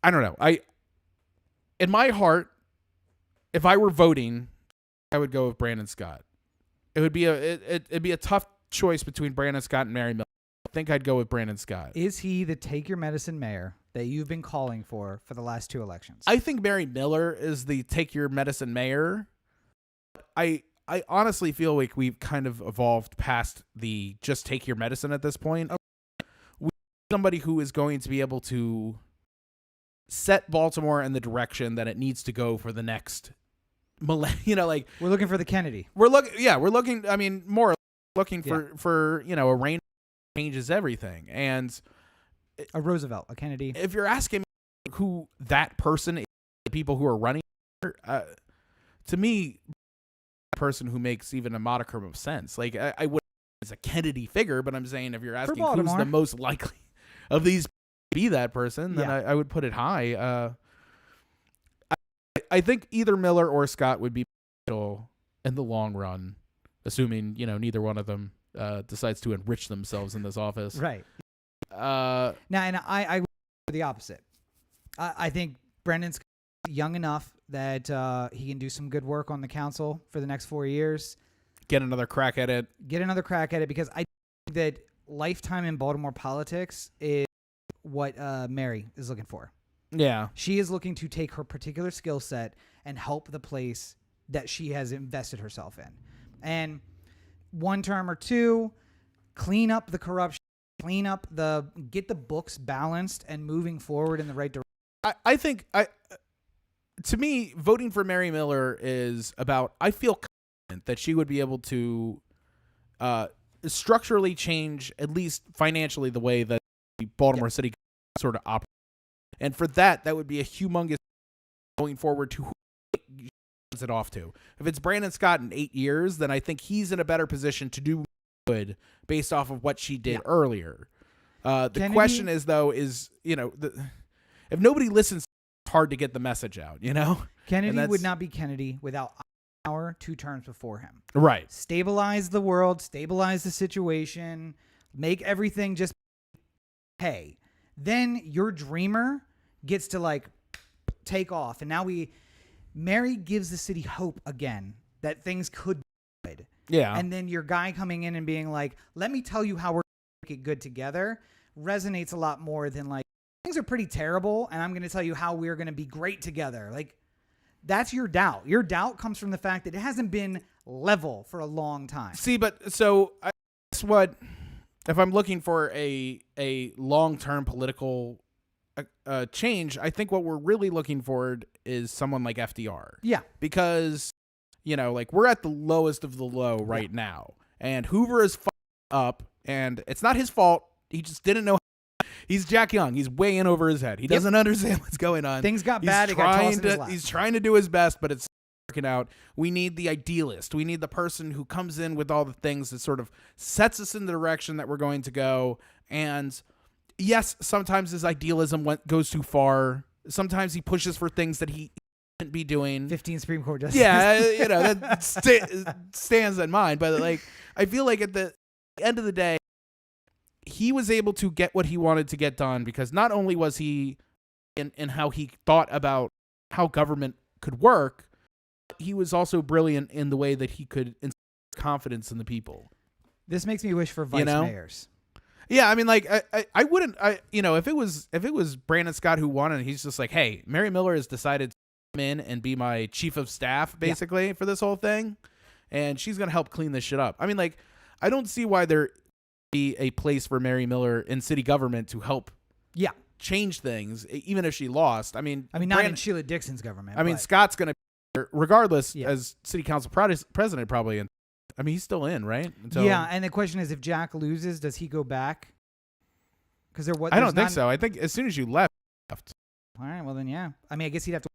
I don't know. In my heart, if I were voting, I would go with Brandon Scott. It would be it'd be a tough choice between Brandon Scott and Mary Miller. I think I'd go with Brandon Scott. Is he the take your medicine mayor that you've been calling for the last 2 elections? I think Mary Miller is the take your medicine mayor. I honestly feel like we've kind of evolved past the just take your medicine at this point. We need somebody who is going to be able to set Baltimore in the direction that it needs to go for the next millennium. You know, like we're looking for the Kennedy. We're looking. I mean, more looking for you know, a reign changes everything, and a Roosevelt, a Kennedy. If you're asking me who that person is, the people who are running, to me, a person who makes even a modicum of sense. Like I would as a Kennedy figure, but I'm saying if you're asking who's the most likely of these to be that person, then I would put it high. I think either Miller or Scott would be in the long run, assuming, you know, neither one of them decides to enrich themselves in this office. Right. Now, and I would do the opposite. I think Brendan's young enough that he can do some good work on the council for the next 4 years. Get another crack at it. Because I think that lifetime in Baltimore politics is what Mary is looking for. Yeah. She is looking to take her particular skill set and help the place that she has invested herself in. And 1 term or 2, clean up the corruption, get the books balanced and moving forward in the right direction. I think to me, voting for Mary Miller is about, I feel confident that she would be able to structurally change, at least financially, the way that the Baltimore City sort of operates. And for that would be a humongous going forward to who it off to. If it's Brandon Scott in 8 years, then I think he's in a better position to do good based off of what she did earlier. The question is, though, you know, if nobody listens, it's hard to get the message out, you know? Kennedy would not be Kennedy without our 2 terms before him. Right. Stabilize the world, stabilize the situation, make everything just hey. Then your dreamer gets to like take off. And now Mary gives the city hope again that things could be good. Yeah. And then your guy coming in and being like, let me tell you how we're going to make it good together resonates a lot more than like, things are pretty terrible and I'm going to tell you how we're going to be great together. Like, that's your doubt. Your doubt comes from the fact that it hasn't been level for a long time. See, but so I guess what, if I'm looking for a long-term political change, I think what we're really looking for is someone like FDR. Yeah. Because, you know, like we're at the lowest of the low right now. And Hoover is up, and it's not his fault. He just didn't know. He's Jack Young. He's way in over his head. He doesn't understand what's going on. Things got bad. It got tossed in his lap. He's trying to do his best, but it's working out. We need the idealist. We need the person who comes in with all the things that sort of sets us in the direction that we're going to go. And yes, sometimes his idealism goes too far. Sometimes he pushes for things that he shouldn't be doing. 15 Supreme Court justices. Yeah, you know, that stands in mind. But like, I feel like at the end of the day, he was able to get what he wanted to get done because not only was he in how he thought about how government could work, he was also brilliant in the way that he could instill confidence in the people. This makes me wish for vice mayors. Yeah, I mean, like I wouldn't, you know, if it was Brandon Scott who won and he's just like, hey, Mary Miller has decided to come in and be my chief of staff basically for this whole thing, and she's gonna help clean this shit up. I mean, like, I don't see why there be a place for Mary Miller in city government to help change things, even if she lost. I mean, not in Sheila Dixon's government. I mean, but- Scott's going to, regardless, Yeah. as city council president, probably. And I mean, he's still in, right? Until, yeah, and the question is, if Jack loses, does he go back? Because I don't think so. I think as soon as you left. All right, well then, yeah. I mean, I guess he'd have to.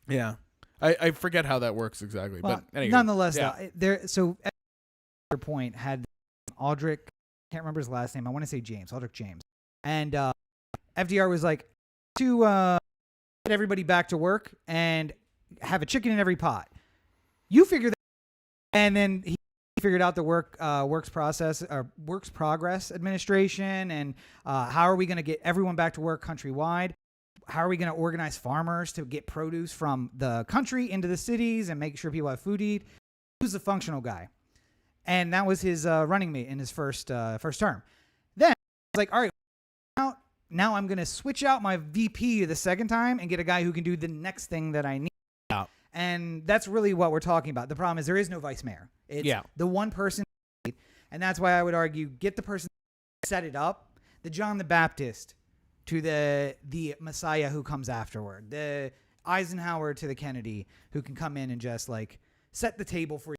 Yeah. I forget how that works exactly. Well, but anyway. nonetheless, yeah. though, there. So, at your point had Aldrich. Can't remember his last name. I want to say James. Aldrich James. And FDR was like to get everybody back to work and have a chicken in every pot. You figure that, and then he figured out the works progress administration and how are we going to get everyone back to work countrywide. How are we going to organize farmers to get produce from the country into the cities and make sure people have food to eat? He was the functional guy. And that was his running mate in his first term. Then I was like, all right, now I'm going to switch out my VP the second time and get a guy who can do the next thing that I need. Yeah. And that's really what we're talking about. The problem is there is no vice mayor. It's the one person. And that's why I would argue get the person, set it up, the John the Baptist to the Messiah who comes afterward, the Eisenhower to the Kennedy who can come in and just like set the table for you,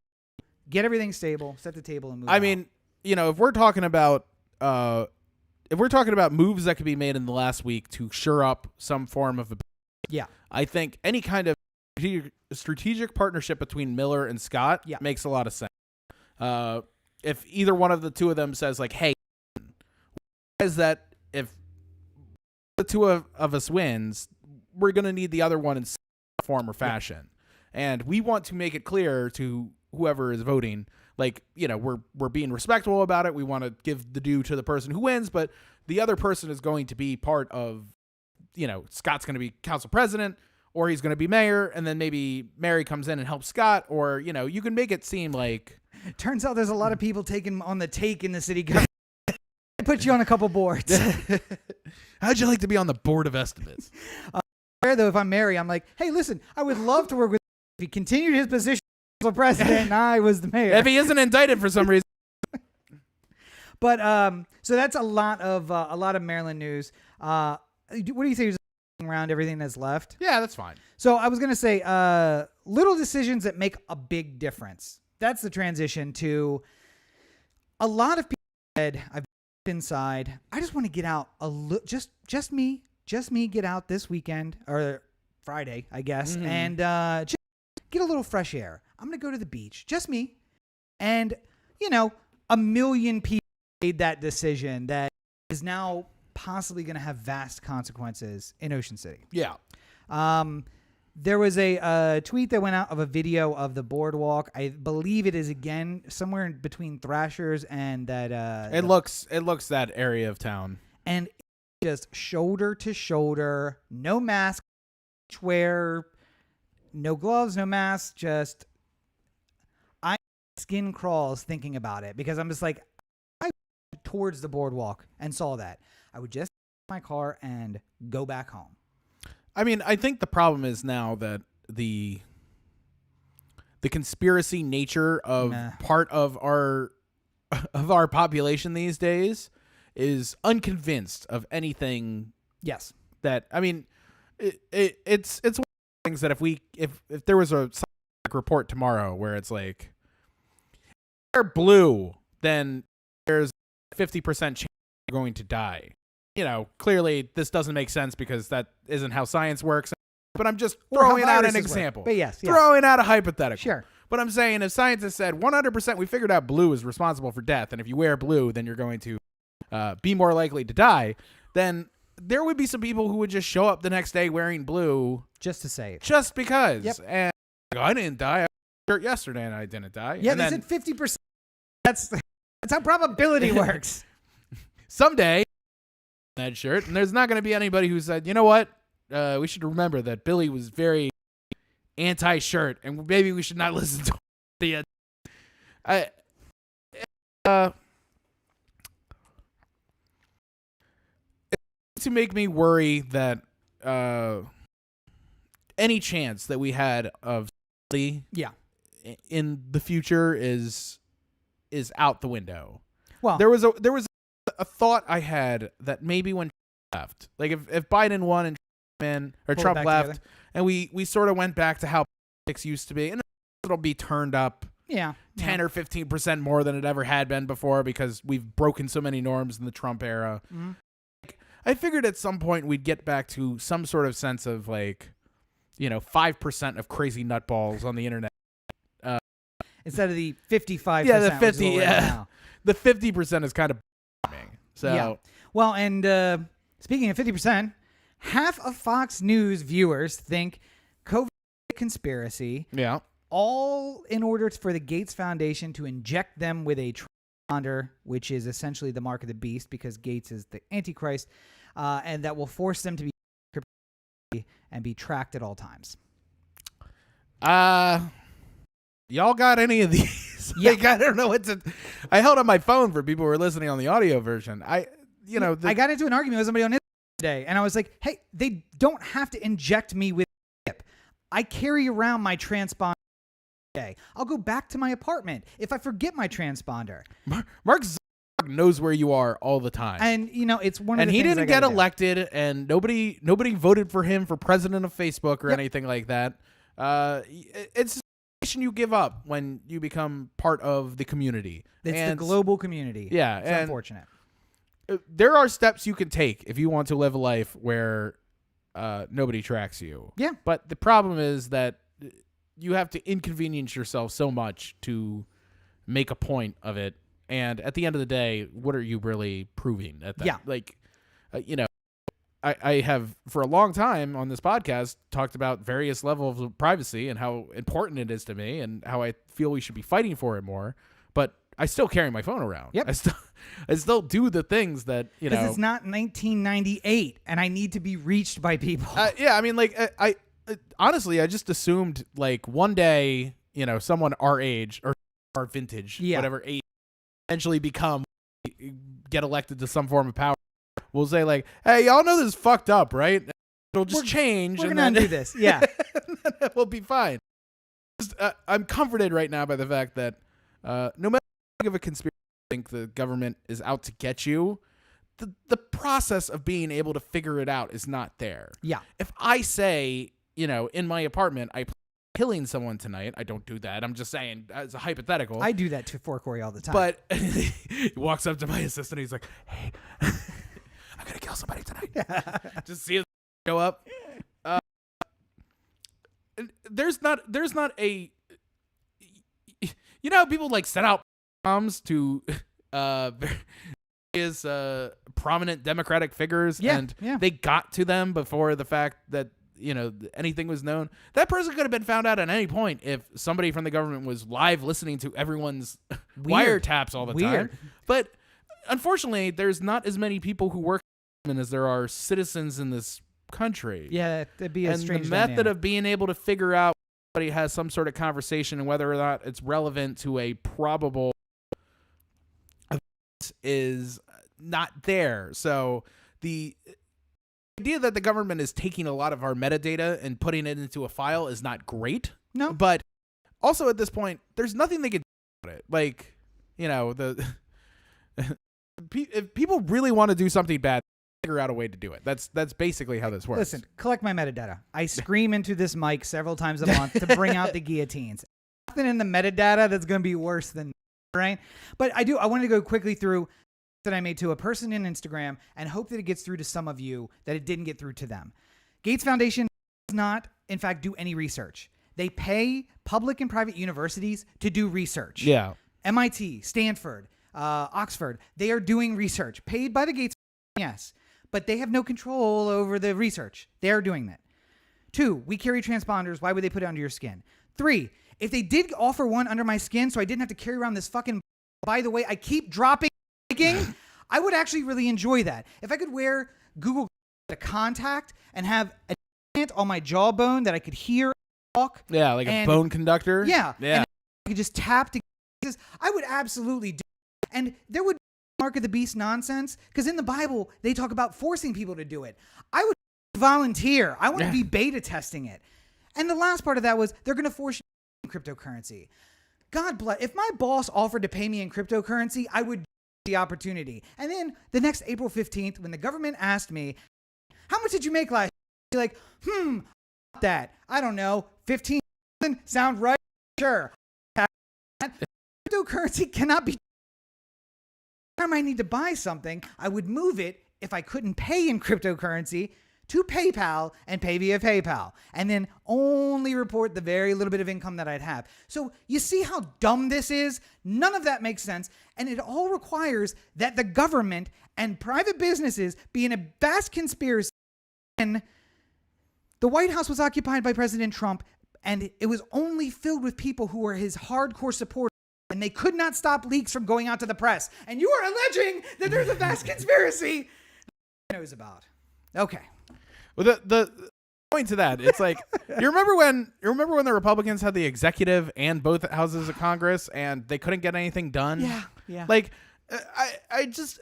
get everything stable, set the table and move on. I mean, if we're talking about moves that could be made in the last week to shore up some form of I think any kind of strategic partnership between Miller and Scott makes a lot of sense. If either one of the two of them says like, hey, is that if the two of us wins, we're going to need the other one in some form or fashion. And we want to make it clear to whoever is voting, like, we're being respectful about it. We want to give the due to the person who wins, but the other person is going to be part of, Scott's going to be council president or he's going to be mayor. And then maybe Mary comes in and helps Scott, or, you can make it seem like. Turns out there's a lot of people taking on the take in the city government. Put you on a couple boards. How'd you like to be on the board of estimates? Though, if I'm Mary, I'm like, hey, listen, I would love to work with if he continued his position as president and I was the mayor. If he isn't indicted for some reason. But so that's a lot of Maryland news. What do you think around everything that's left? Yeah, that's fine. So I was gonna say little decisions that make a big difference. That's the transition to a lot of people said I've been inside. I just want to get out just me get out this weekend or Friday, I guess, and just get a little fresh air. I'm going to go to the beach, just me. And, a million people made that decision that is now possibly going to have vast consequences in Ocean City. Yeah. There was a tweet that went out of a video of the boardwalk. I believe it is, again, somewhere in between Thrashers and that. It looks that area of town. And just shoulder to shoulder, no mask, wear, no gloves, no mask, just skin crawls thinking about it because I'm just like, I went towards the boardwalk and saw that. I would just get in my car and go back home. I mean, I think the problem is now that the conspiracy nature of part of our population these days is unconvinced of anything. Yes. That, I mean, it's one of the things that if there was a report tomorrow where it's like, they're blue, then there's 50% chance you're going to die. Clearly this doesn't make sense because that isn't how science works. But I'm just throwing out an example. But yes. Throwing out a hypothetical. Sure. But I'm saying if scientists said 100% we figured out blue is responsible for death, and if you wear blue, then you're going to be more likely to die, then there would be some people who would just show up the next day wearing blue. Just to say it. Just because. Yep. And I didn't die. I was shirt yesterday and I didn't die. Yeah, and they then said 50%. That's how probability works. Someday, that shirt, and there's not going to be anybody who said, you know what? We should remember that Billy was very anti-shirt, and maybe we should not listen to the. It's to make me worry that any chance that we had of in the future is out the window. Well, there was a thought I had that maybe when left. Like if Biden won and Trump left, together. and we sort of went back to how politics used to be, and it'll be turned up 10 or 15% more than it ever had been before because we've broken so many norms in the Trump era. Mm-hmm. I figured at some point we'd get back to some sort of sense of 5% of crazy nutballs on the internet. Instead of the 55%. Yeah, the 50. Now. The 50% is kind of bombing. So yeah. Well, and speaking of 50%, half of Fox News viewers think COVID is a conspiracy. Yeah. All in order for the Gates Foundation to inject them with a transponder, which is essentially the mark of the beast because Gates is the Antichrist, and that will force them to be and be tracked at all times. Y'all got any of these? Yeah. Like, I don't know what to. I held up my phone for people who are listening on the audio version. I got into an argument with somebody on Instagram today, and I was like, "Hey, they don't have to inject me with a chip. I carry around my transponder. I'll go back to my apartment if I forget my transponder." Mark Zuckerberg knows where you are all the time, and it's one of and the he things didn't get elected, and nobody voted for him for president of Facebook or anything like that. It's you give up when you become part of the community. It's the global community. Yeah, it's unfortunate. There are steps you can take if you want to live a life where nobody tracks you. Yeah, but the problem is that you have to inconvenience yourself so much to make a point of it. And at the end of the day, what are you really proving at that? Yeah. I have for a long time on this podcast talked about various levels of privacy and how important it is to me and how I feel we should be fighting for it more. But I still carry my phone around. Yep. I still do the things that, because it's not 1998 and I need to be reached by people. Yeah. I mean, I honestly, I just assumed one day, someone our age or our vintage, whatever age, eventually get elected to some form of power. We'll say hey, y'all know this is fucked up, right? It'll just change. We're going to undo this. Yeah. We'll be fine. I'm comforted right now by the fact that no matter how big of a conspiracy you think the government is out to get you, the process of being able to figure it out is not there. Yeah. If I say, in my apartment, I plan on killing someone tonight, I don't do that. I'm just saying as a hypothetical. I do that for Corey all the time. But he walks up to my assistant. He's like, "Hey, I'm going to kill somebody tonight." Just see it go up. There's not a, people set out bombs to various prominent Democratic figures, and they got to them before the fact that anything was known. That person could have been found out at any point if somebody from the government was live listening to everyone's wiretaps all the time. But unfortunately, there's not as many people who work as there are citizens in this country. Yeah, that'd be a strange the method dynamic. of being able to figure out whether somebody has some sort of conversation and whether or not it's relevant to a probable event is not there. So the idea that the government is taking a lot of our metadata and putting it into a file is not great. No. But also at this point, there's nothing they can do about it. If people really want to do something bad, figure out a way to do it. That's basically how this works. Listen, collect my metadata. I scream into this mic several times a month to bring out the guillotines. Nothing in the metadata that's going to be worse than, right? But I wanted to go quickly through that I made to a person in Instagram and hope that it gets through to some of you that it didn't get through to them. Gates Foundation does not, in fact, do any research. They pay public and private universities to do research. Yeah. MIT, Stanford, Oxford, they are doing research paid by the Gates Foundation, yes, but they have no control over the research. They are doing that. 2, we carry transponders. Why would they put it under your skin? 3, if they did offer one under my skin so I didn't have to carry around this fucking, by the way, I keep dropping, I would actually really enjoy that. If I could wear Google a contact and have a implant on my jawbone that I could hear talk. Yeah, like a bone conductor. Yeah. Yeah. And I could just tap to I would absolutely do it. And there would be mark of the beast nonsense because in the Bible, they talk about forcing people to do it. I would volunteer. I want to be beta testing it. And the last part of that was they're going to force you in cryptocurrency. God bless. If my boss offered to pay me in cryptocurrency, I would the opportunity. And then the next April 15th, when the government asked me, how much did you make last year? Like, that. I don't know. 15 sound right? Sure. Cryptocurrency cannot be. Every time I need to buy something, I would move it if I couldn't pay in cryptocurrency to PayPal and pay via PayPal, and then only report the very little bit of income that I'd have. So you see how dumb this is? None of that makes sense, and it all requires that the government and private businesses be in a vast conspiracy. And the White House was occupied by President Trump, and it was only filled with people who were his hardcore supporters, and they could not stop leaks from going out to the press. And you are alleging that there's a vast conspiracy knows about. Okay. Well, the point to that, it's like you remember when the Republicans had the executive and both houses of Congress and they couldn't get anything done. Yeah. Like I just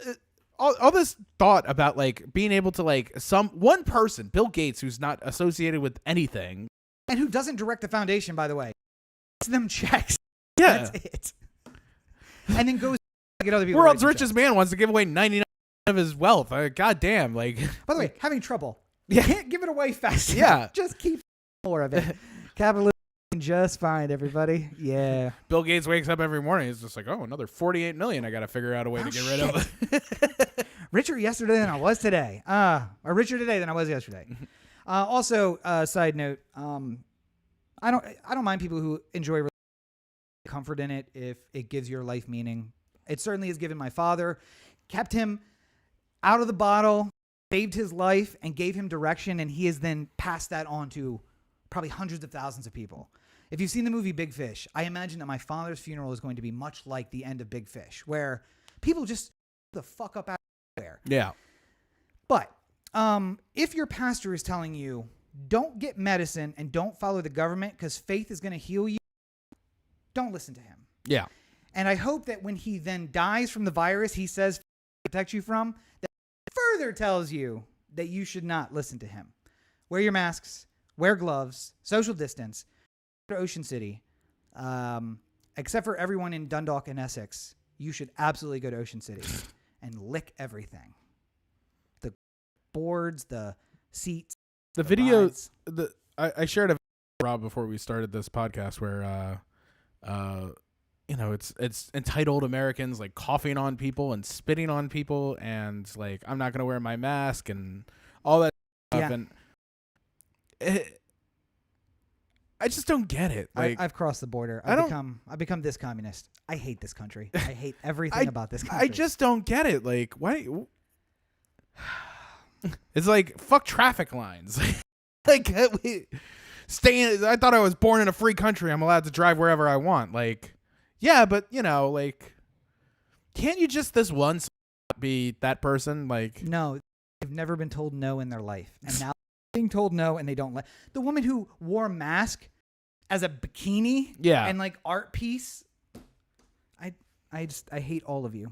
all this thought about like being able to like one person, Bill Gates, who's not associated with anything and who doesn't direct the foundation, by the way, gets them checks. Yeah, that's it. And then goes to get other people. World's richest man wants to give away 99% of his wealth. God damn, like. By the way, having trouble. Yeah. Can't give it away fast enough. Yeah. Just keep more of it. Capitalism just fine, everybody. Yeah. Bill Gates wakes up every morning. He's just like, oh, another 48 million. I got to figure out a way to get rid of. Richer yesterday than I was today. Or richer today than I was yesterday. Also, side note, I don't mind people who enjoy comfort in it if it gives your life meaning. It certainly has given my father, kept him out of the bottle, saved his life, and gave him direction, and he has then passed that on to probably hundreds of thousands of people. If you've seen the movie Big Fish, I imagine that my father's funeral is going to be much like the end of Big Fish, where people just the fuck up out there. Yeah. But if your pastor is telling you, don't get medicine and don't follow the government because faith is going to heal you, don't listen to him. Yeah. And I hope that when he then dies from the virus he says protect you from, that further tells you that you should not listen to him. Wear your masks, wear gloves, social distance, go to Ocean City. Except for everyone in Dundalk and Essex, you should absolutely go to Ocean City and lick everything. The boards, the seats, the video, I shared a video, Rob, before we started this podcast where, it's entitled Americans like coughing on people and spitting on people and like, I'm not going to wear my mask and all that stuff. Yeah. And I just don't get it. Like, I've crossed the border. I've become this communist. I hate this country. I hate everything about this country. I just don't get it. Like, why? It's like, fuck traffic lines. Like, I thought I was born in a free country. I'm allowed to drive wherever I want. Like, yeah, but like, can't you just this once be that person? Like, no, they've never been told no in their life, and now being told no and they don't let the woman who wore a mask as a bikini, and like art piece. I hate all of you.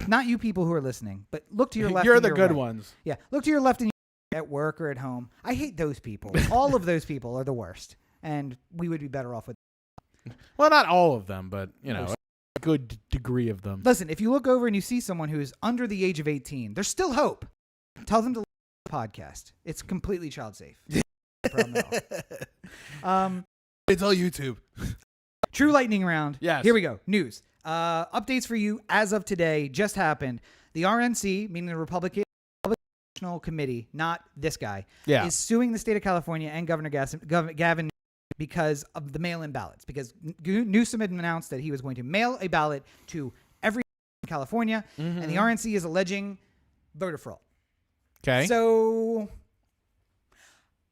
Not you people who are listening, but look to your left. You're and the your good right. ones. Yeah, look to your left and at work or at home. I hate those people. All of those people are the worst, and we would be better off with. Well, not all of them, but a good degree of them. Listen, if you look over and you see someone who's under the age of 18, there's still hope. Tell them to listen to the podcast. It's completely child safe. No problem at all. It's all YouTube. True lightning round. Yes. Here we go. News. Updates for you as of today just happened. The RNC, meaning the Republican National Committee, not this guy, is suing the state of California and Governor Gavin because of the mail-in ballots. Because Newsom had announced that he was going to mail a ballot to every in California, and the RNC is alleging voter fraud. Okay. So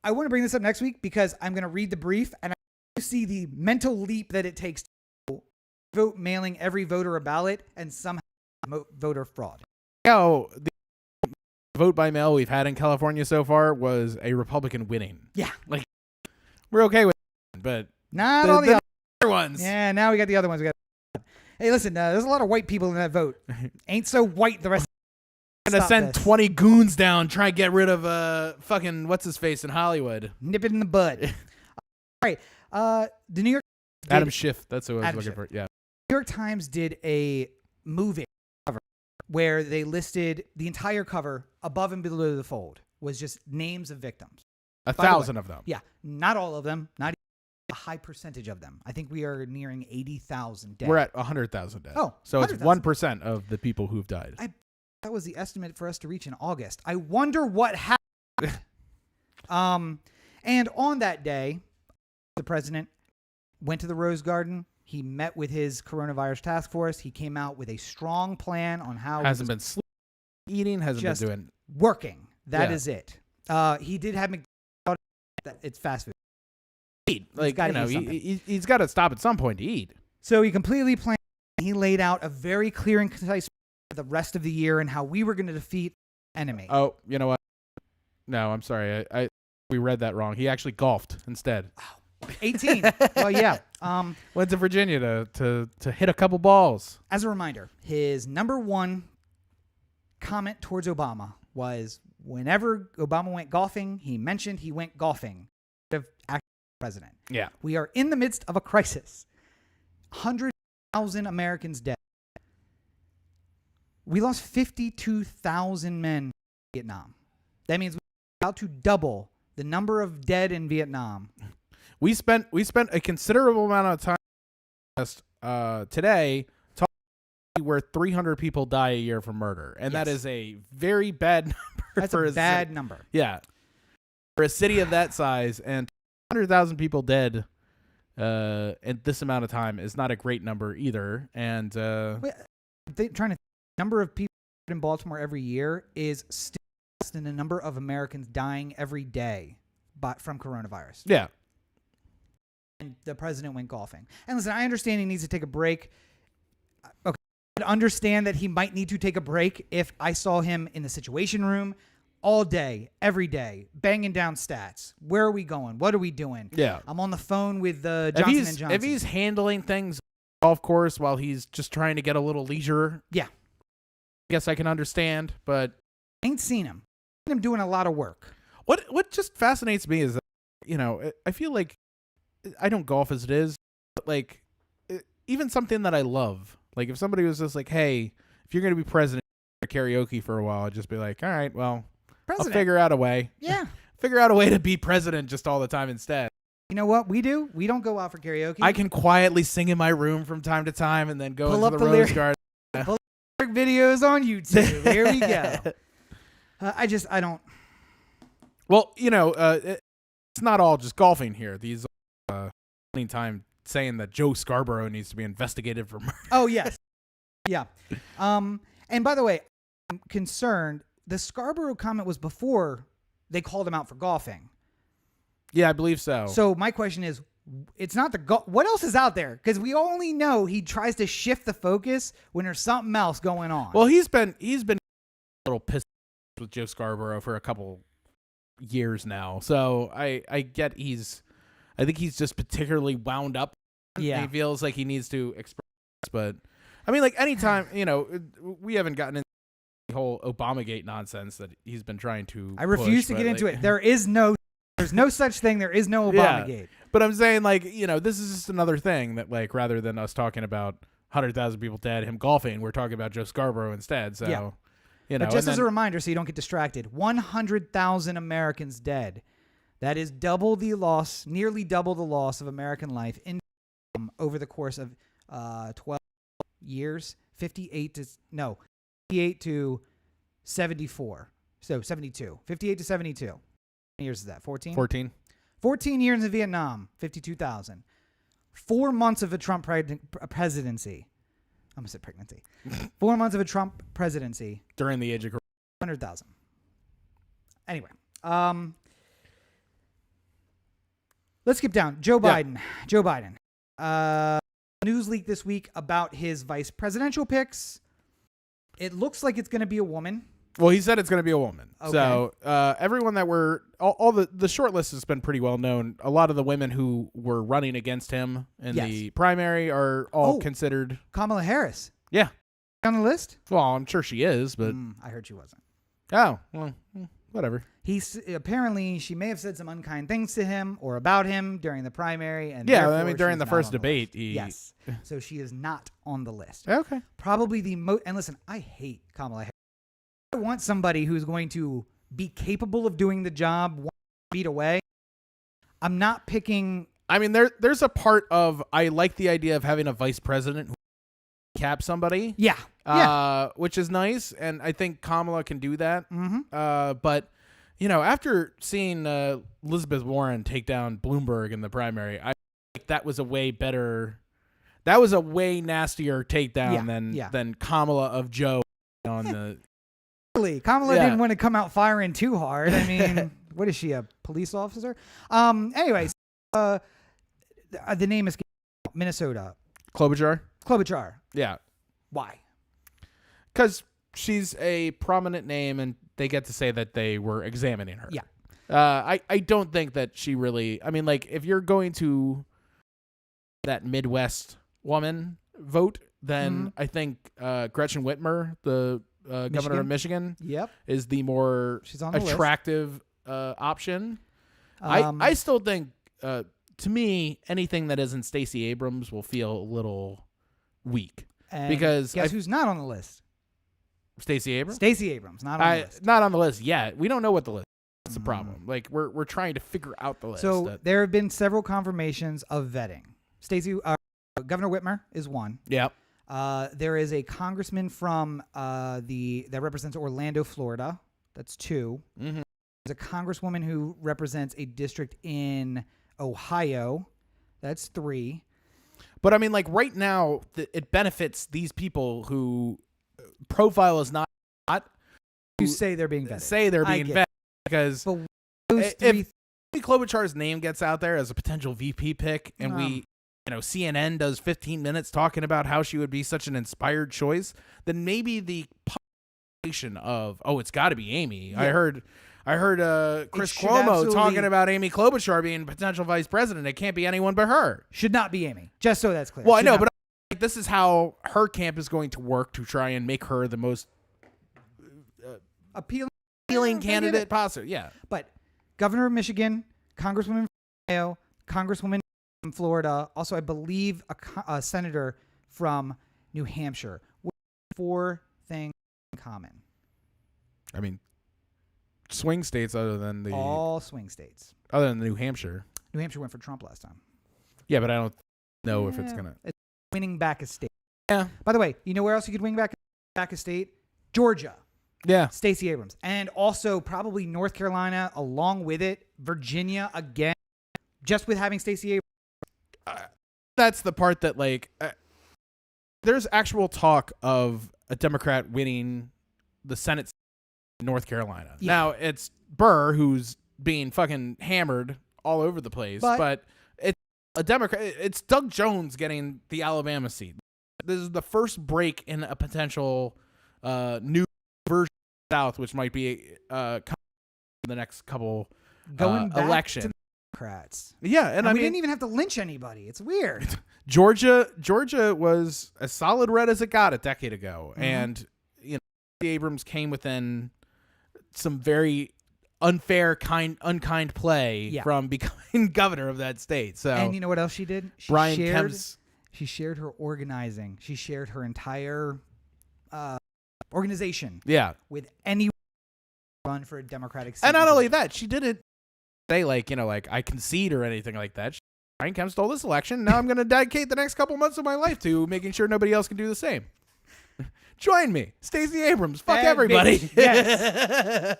I want to bring this up next week because I'm going to read the brief and I want to see the mental leap that it takes to vote mailing every voter a ballot and somehow voter fraud. The vote by mail we've had in California so far was a Republican winning. Yeah. Like, we're okay with it, but not all the other ones. Yeah, now we got the other ones. Hey, listen, there's a lot of white people in that vote. Ain't so white the rest. I'm going to send 20 goons down, try and get rid of fucking what's-his-face in Hollywood. Nip it in the bud. All right. The New York... Adam Schiff. That's who I was looking for. Yeah. New York Times did a movie cover where they listed the entire cover above and below the fold was just names of victims. 1,000 of them. Yeah, not all of them, not even a high percentage of them. I think we are nearing 80,000 dead. We're at 100,000 dead. Oh, so it's 100,000. 1% of the people who've died. That was the estimate for us to reach in August. I wonder what happened. And on that day, the president went to the Rose Garden. He met with his coronavirus task force. He came out with a strong plan on how Hasn't been eating, hasn't been doing working. That Yeah. is it. He did have McDonald's. It's fast food. eat. Like, gotta you know, eat something. he's got to stop at some point to eat. So he completely planned. He laid out a very clear and concise plan for the rest of the year and how we were going to defeat the enemy. Oh, you know what? No, I'm sorry. We read that wrong. He actually golfed instead. 18. Well, yeah. Went to Virginia to hit a couple balls. As a reminder, his number one comment towards Obama was whenever Obama went golfing, he mentioned he went golfing instead of acting president. Yeah. We are in the midst of a crisis. 100,000 Americans dead. We lost 52,000 men in Vietnam. That means we're about to double the number of dead in Vietnam. We spent a considerable amount of time today talking where 300 people die a year from murder, and that Yes. is a very bad number. That's for a bad number. Yeah, for a city of that size and 100,000 people dead in this amount of time is not a great number either. And Trying to number of people in Baltimore every year is still less than the number of Americans dying every day from coronavirus. yeah, And the president went golfing. And listen, I understand he needs to take a break. Okay, I understand that he might need to take a break if I saw him in the Situation Room all day, every day, banging down stats. Where are we going? What are we doing? yeah. I'm on the phone with Johnson & Johnson. If he's handling things on the golf course while he's just trying to get a little leisure, Yeah. I guess I can understand. But I ain't seen him. Seen him doing a lot of work. what just fascinates me is that, you know, I feel like I don't golf as it is, but like even something that I love, like if somebody was just like, hey, if you're going to be president of karaoke for a while, I'd just be like, all right, well, President. I'll figure out a way. Yeah. Figure out a way to be president just all the time instead. You know what we do? We don't go out for karaoke. I can quietly sing in my room from time to time and then go Pull into up the the Rose lyrics. Garden. Lyric videos on YouTube. Here we go. I don't. Well, you know, it's not all just golfing here. These spending time saying that Joe Scarborough needs to be investigated for murder. Oh, yes. Yeah. And by the way, I'm concerned. The Scarborough comment was before they called him out for golfing. Yeah, I believe so. So my question is, it's not the what else is out there? Because we only know he tries to shift the focus when there's something else going on. Well, he's been a little pissed with Joe Scarborough for a couple years now. So I think he's just particularly wound up. Yeah. He feels like he needs to express, but I mean, like anytime, you know, we haven't gotten into the whole Obamagate nonsense that he's been trying to I refuse push, to but, get into like, it. There's no such thing. There is no Yeah. Obamagate. But I'm saying, like, you know, this is just another thing that, like, rather than us talking about 100,000 people dead, him golfing, we're talking about Joe Scarborough instead. So, Yeah. you know, But just and as a then- reminder, so you don't get distracted, 100,000 Americans dead. That is nearly double the loss of American life in over the course of 12 years, 58 to 74. So 72. 58 to 72. How many years is that? 14? 14. 14 years in Vietnam, 52,000. 4 months of a Trump presidency. I almost said pregnancy. 4 months of a Trump presidency. During the age of 100,000. Anyway, let's skip down. Joe Biden. News leak this week about his vice presidential picks. It looks like it's going to be a woman. Well, he said it's going to be a woman. Okay. So everyone that all the short list has been pretty well known. A lot of the women who were running against him in Yes. the primary are all Oh. considered. Kamala Harris. Yeah. On the list? Well, I'm sure she is, but I heard she wasn't. oh, well, whatever. Apparently she may have said some unkind things to him or about him during the primary, and Yeah, I therefore mean during she's the not first on the debate, list. Yes, so she is not on the list. Okay. Probably the most. And listen, I hate Kamala Harris. I want somebody who's going to be capable of doing the job 1 feet away. I'm not picking. I mean, there's a part of I like the idea of having a vice president who cap somebody. Yeah. Which is nice, and I think Kamala can do that. Mm-hmm. But after seeing Elizabeth Warren take down Bloomberg in the primary, I think that was a way better. That was a way nastier takedown than Kamala of Joe on the. Kamala didn't want to come out firing too hard. I mean, what is she, a police officer? Anyways, the name is Minnesota. Klobuchar. Yeah. Why? Because she's a prominent name, and they get to say that they were examining her. Yeah. I don't think that she really. I mean, like, if you're going to that Midwest woman vote, then I think Gretchen Whitmer, the governor of Michigan, is the more She's on the attractive option. I still think, to me, anything that isn't Stacey Abrams will feel a little weak. And because guess who's not on the list? Stacey Abrams? Stacey Abrams, not on the list. Not on the list yet. We don't know what the list is. That's the problem. Like, we're trying to figure out the list. So there have been several confirmations of vetting. Governor Whitmer is one. Yep. There is a congressman from that represents Orlando, Florida. That's 2. Mm-hmm. There's a congresswoman who represents a district in Ohio. That's 3. But I mean, like, right now, it benefits these people who profile is not who say they're being vetted. Because but those if Klobuchar's name gets out there as a potential VP pick, and CNN does 15 minutes talking about how she would be such an inspired choice, then maybe the population of it's got to be Amy. Yeah. I heard Chris Cuomo talking about Amy Klobuchar being potential vice president. It can't be anyone but her. Should not be Amy. Just so that's clear. Well, I know, but this is how her camp is going to work to try and make her the most appealing candidate possible. Yeah. But governor of Michigan, congresswoman from Ohio, congresswoman from Florida, also I believe a senator from New Hampshire. 4 things in common. I mean, swing states all swing states. Other than New Hampshire. New Hampshire went for Trump last time. Yeah, but I don't know if it's going to. It's winning back a state. Yeah. By the way, you know where else you could win back a state? Georgia. Yeah. Stacey Abrams. And also probably North Carolina along with it. Virginia again. Just with having Stacey Abrams. That's the part that, like, there's actual talk of a Democrat winning the Senate in North Carolina. Yeah. Now, it's Burr who's being fucking hammered all over the place, but it's a Democrat. It's Doug Jones getting the Alabama seat. This is the first break in a potential new version of the South, which might be in the next couple going back elections. To the Democrats. Yeah, and I mean, we didn't even have to lynch anybody. It's weird. Georgia was as solid red as it got a decade ago, and Abrams came within some very unfair, unkind play from becoming governor of that state. So, and you know what else she did? She shared her organizing. She shared her entire organization. Yeah, with anyone run for a Democratic seat. And not only that, she didn't say like I concede or anything like that. Brian Kemp stole this election. Now I'm going to dedicate the next couple months of my life to making sure nobody else can do the same. Join me, Stacey Abrams. Fuck everybody. Yes.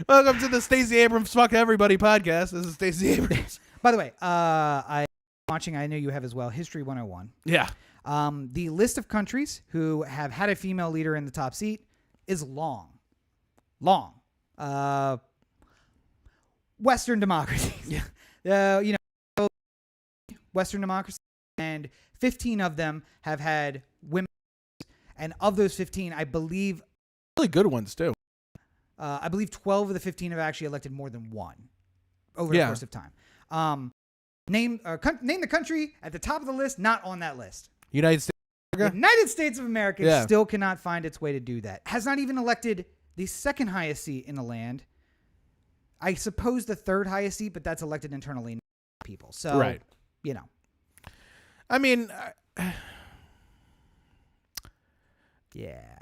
Welcome to the Stacey Abrams Fuck Everybody podcast. This is Stacey Abrams. By the way, I'm watching, I know you have as well, History 101. Yeah. The list of countries who have had a female leader in the top seat is long. Western democracies. Yeah. Western democracies, and 15 of them have had women. And of those 15, I believe... really good ones, too. I believe 12 of the 15 have actually elected more than one over the course of time. Name the country at the top of the list, not on that list. United States of America? United States of America still cannot find its way to do that. Has not even elected the second highest seat in the land. I suppose the third highest seat, but that's elected internally people. So, Right. you know. I mean, yeah.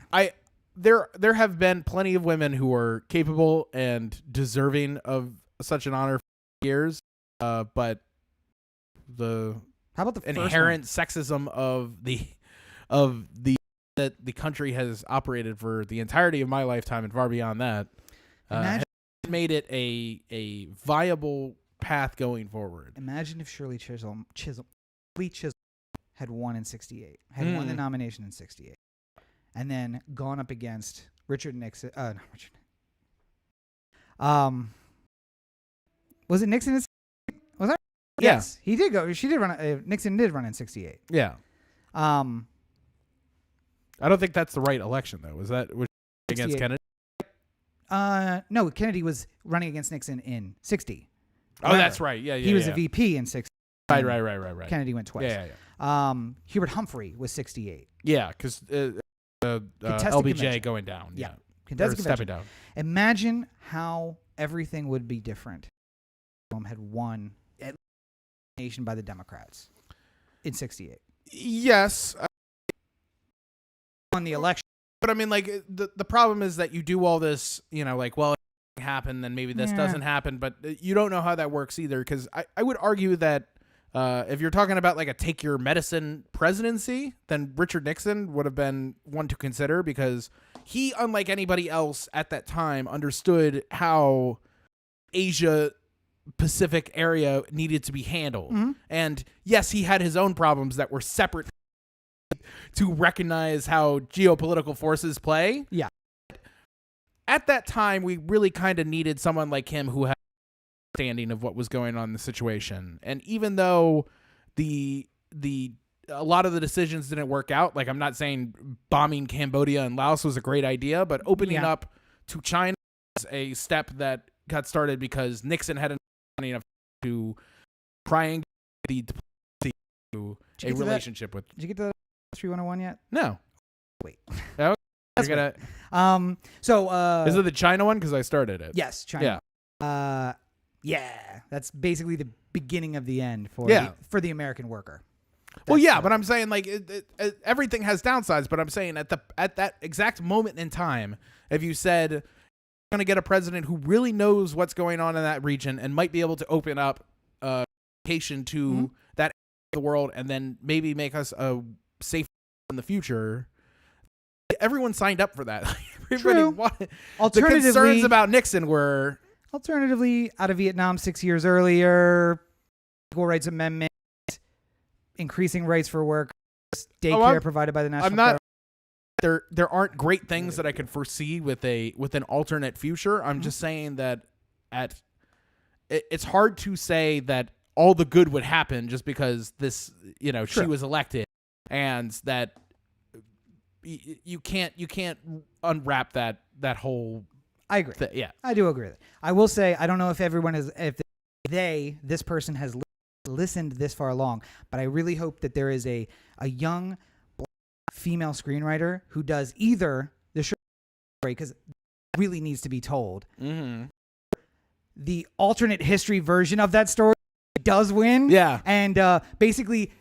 There have been plenty of women who are capable and deserving of such an honor for years, but the How about the inherent sexism of the that the country has operated for the entirety of my lifetime and far beyond that has made it a viable path going forward. Imagine if Shirley Chisholm had won in 68, had won the nomination in 68, and then gone up against Richard Nixon. Not Richard. Was it Nixon? Was that? Yeah. Yes, he did go. She did run. Nixon did run in 68. Yeah. I don't think that's the right election though. Was against Kennedy? No, Kennedy was running against Nixon in 60. Oh, that's right. Yeah, yeah. He was a VP in 60. Right. Kennedy went twice. Yeah. Hubert Humphrey was 68. Yeah, because LBJ convention. going down. Yeah. Contested stepping convention. down. Imagine how everything would be different if had won at nation by the Democrats in 68. Yes. Won the election. But I mean, like, the problem is that you do all this, you know, like, well, it happened, then maybe this doesn't happen, but you don't know how that works either. Because I would argue that if you're talking about like a take your medicine presidency, then Richard Nixon would have been one to consider, because he, unlike anybody else at that time, understood how Asia Pacific area needed to be handled. Mm-hmm. And yes, he had his own problems that were separate to recognize how geopolitical forces play. Yeah. At that time, we really kind of needed someone like him who had understanding of what was going on in the situation. And even though a lot of the decisions didn't work out, like, I'm not saying bombing Cambodia and Laos was a great idea, but opening up to China was a step that got started because Nixon had enough to try and get the diplomacy to a relationship with. Did you get to 3101 yet? No. Wait. No? That's good. Is it the China one? Because I started it. Yes, China. Yeah. Yeah. That's basically the beginning of the end for the American worker. But I'm saying, like, everything has downsides. But I'm saying at that exact moment in time, if you said you're going to get a president who really knows what's going on in that region and might be able to open up communication to that area of the world, and then maybe make us a safe in the future, everyone signed up for that. Everybody wanted. The concerns about Nixon were alternatively out of Vietnam 6 years earlier, equal rights amendment, increasing rights for workers, daycare provided by the national. I'm not. There aren't great things that I could foresee with an alternate future. I'm just saying that it's hard to say that all the good would happen just because this, she was elected, and that you can't unwrap that whole. I agree. Yeah, I do agree with it. I will say I don't know if everyone has, this person has listened this far along, but I really hope that there is a young black female screenwriter who does either the story, because it really needs to be told. Mm-hmm. The alternate history version of that story does win. Yeah, and basically.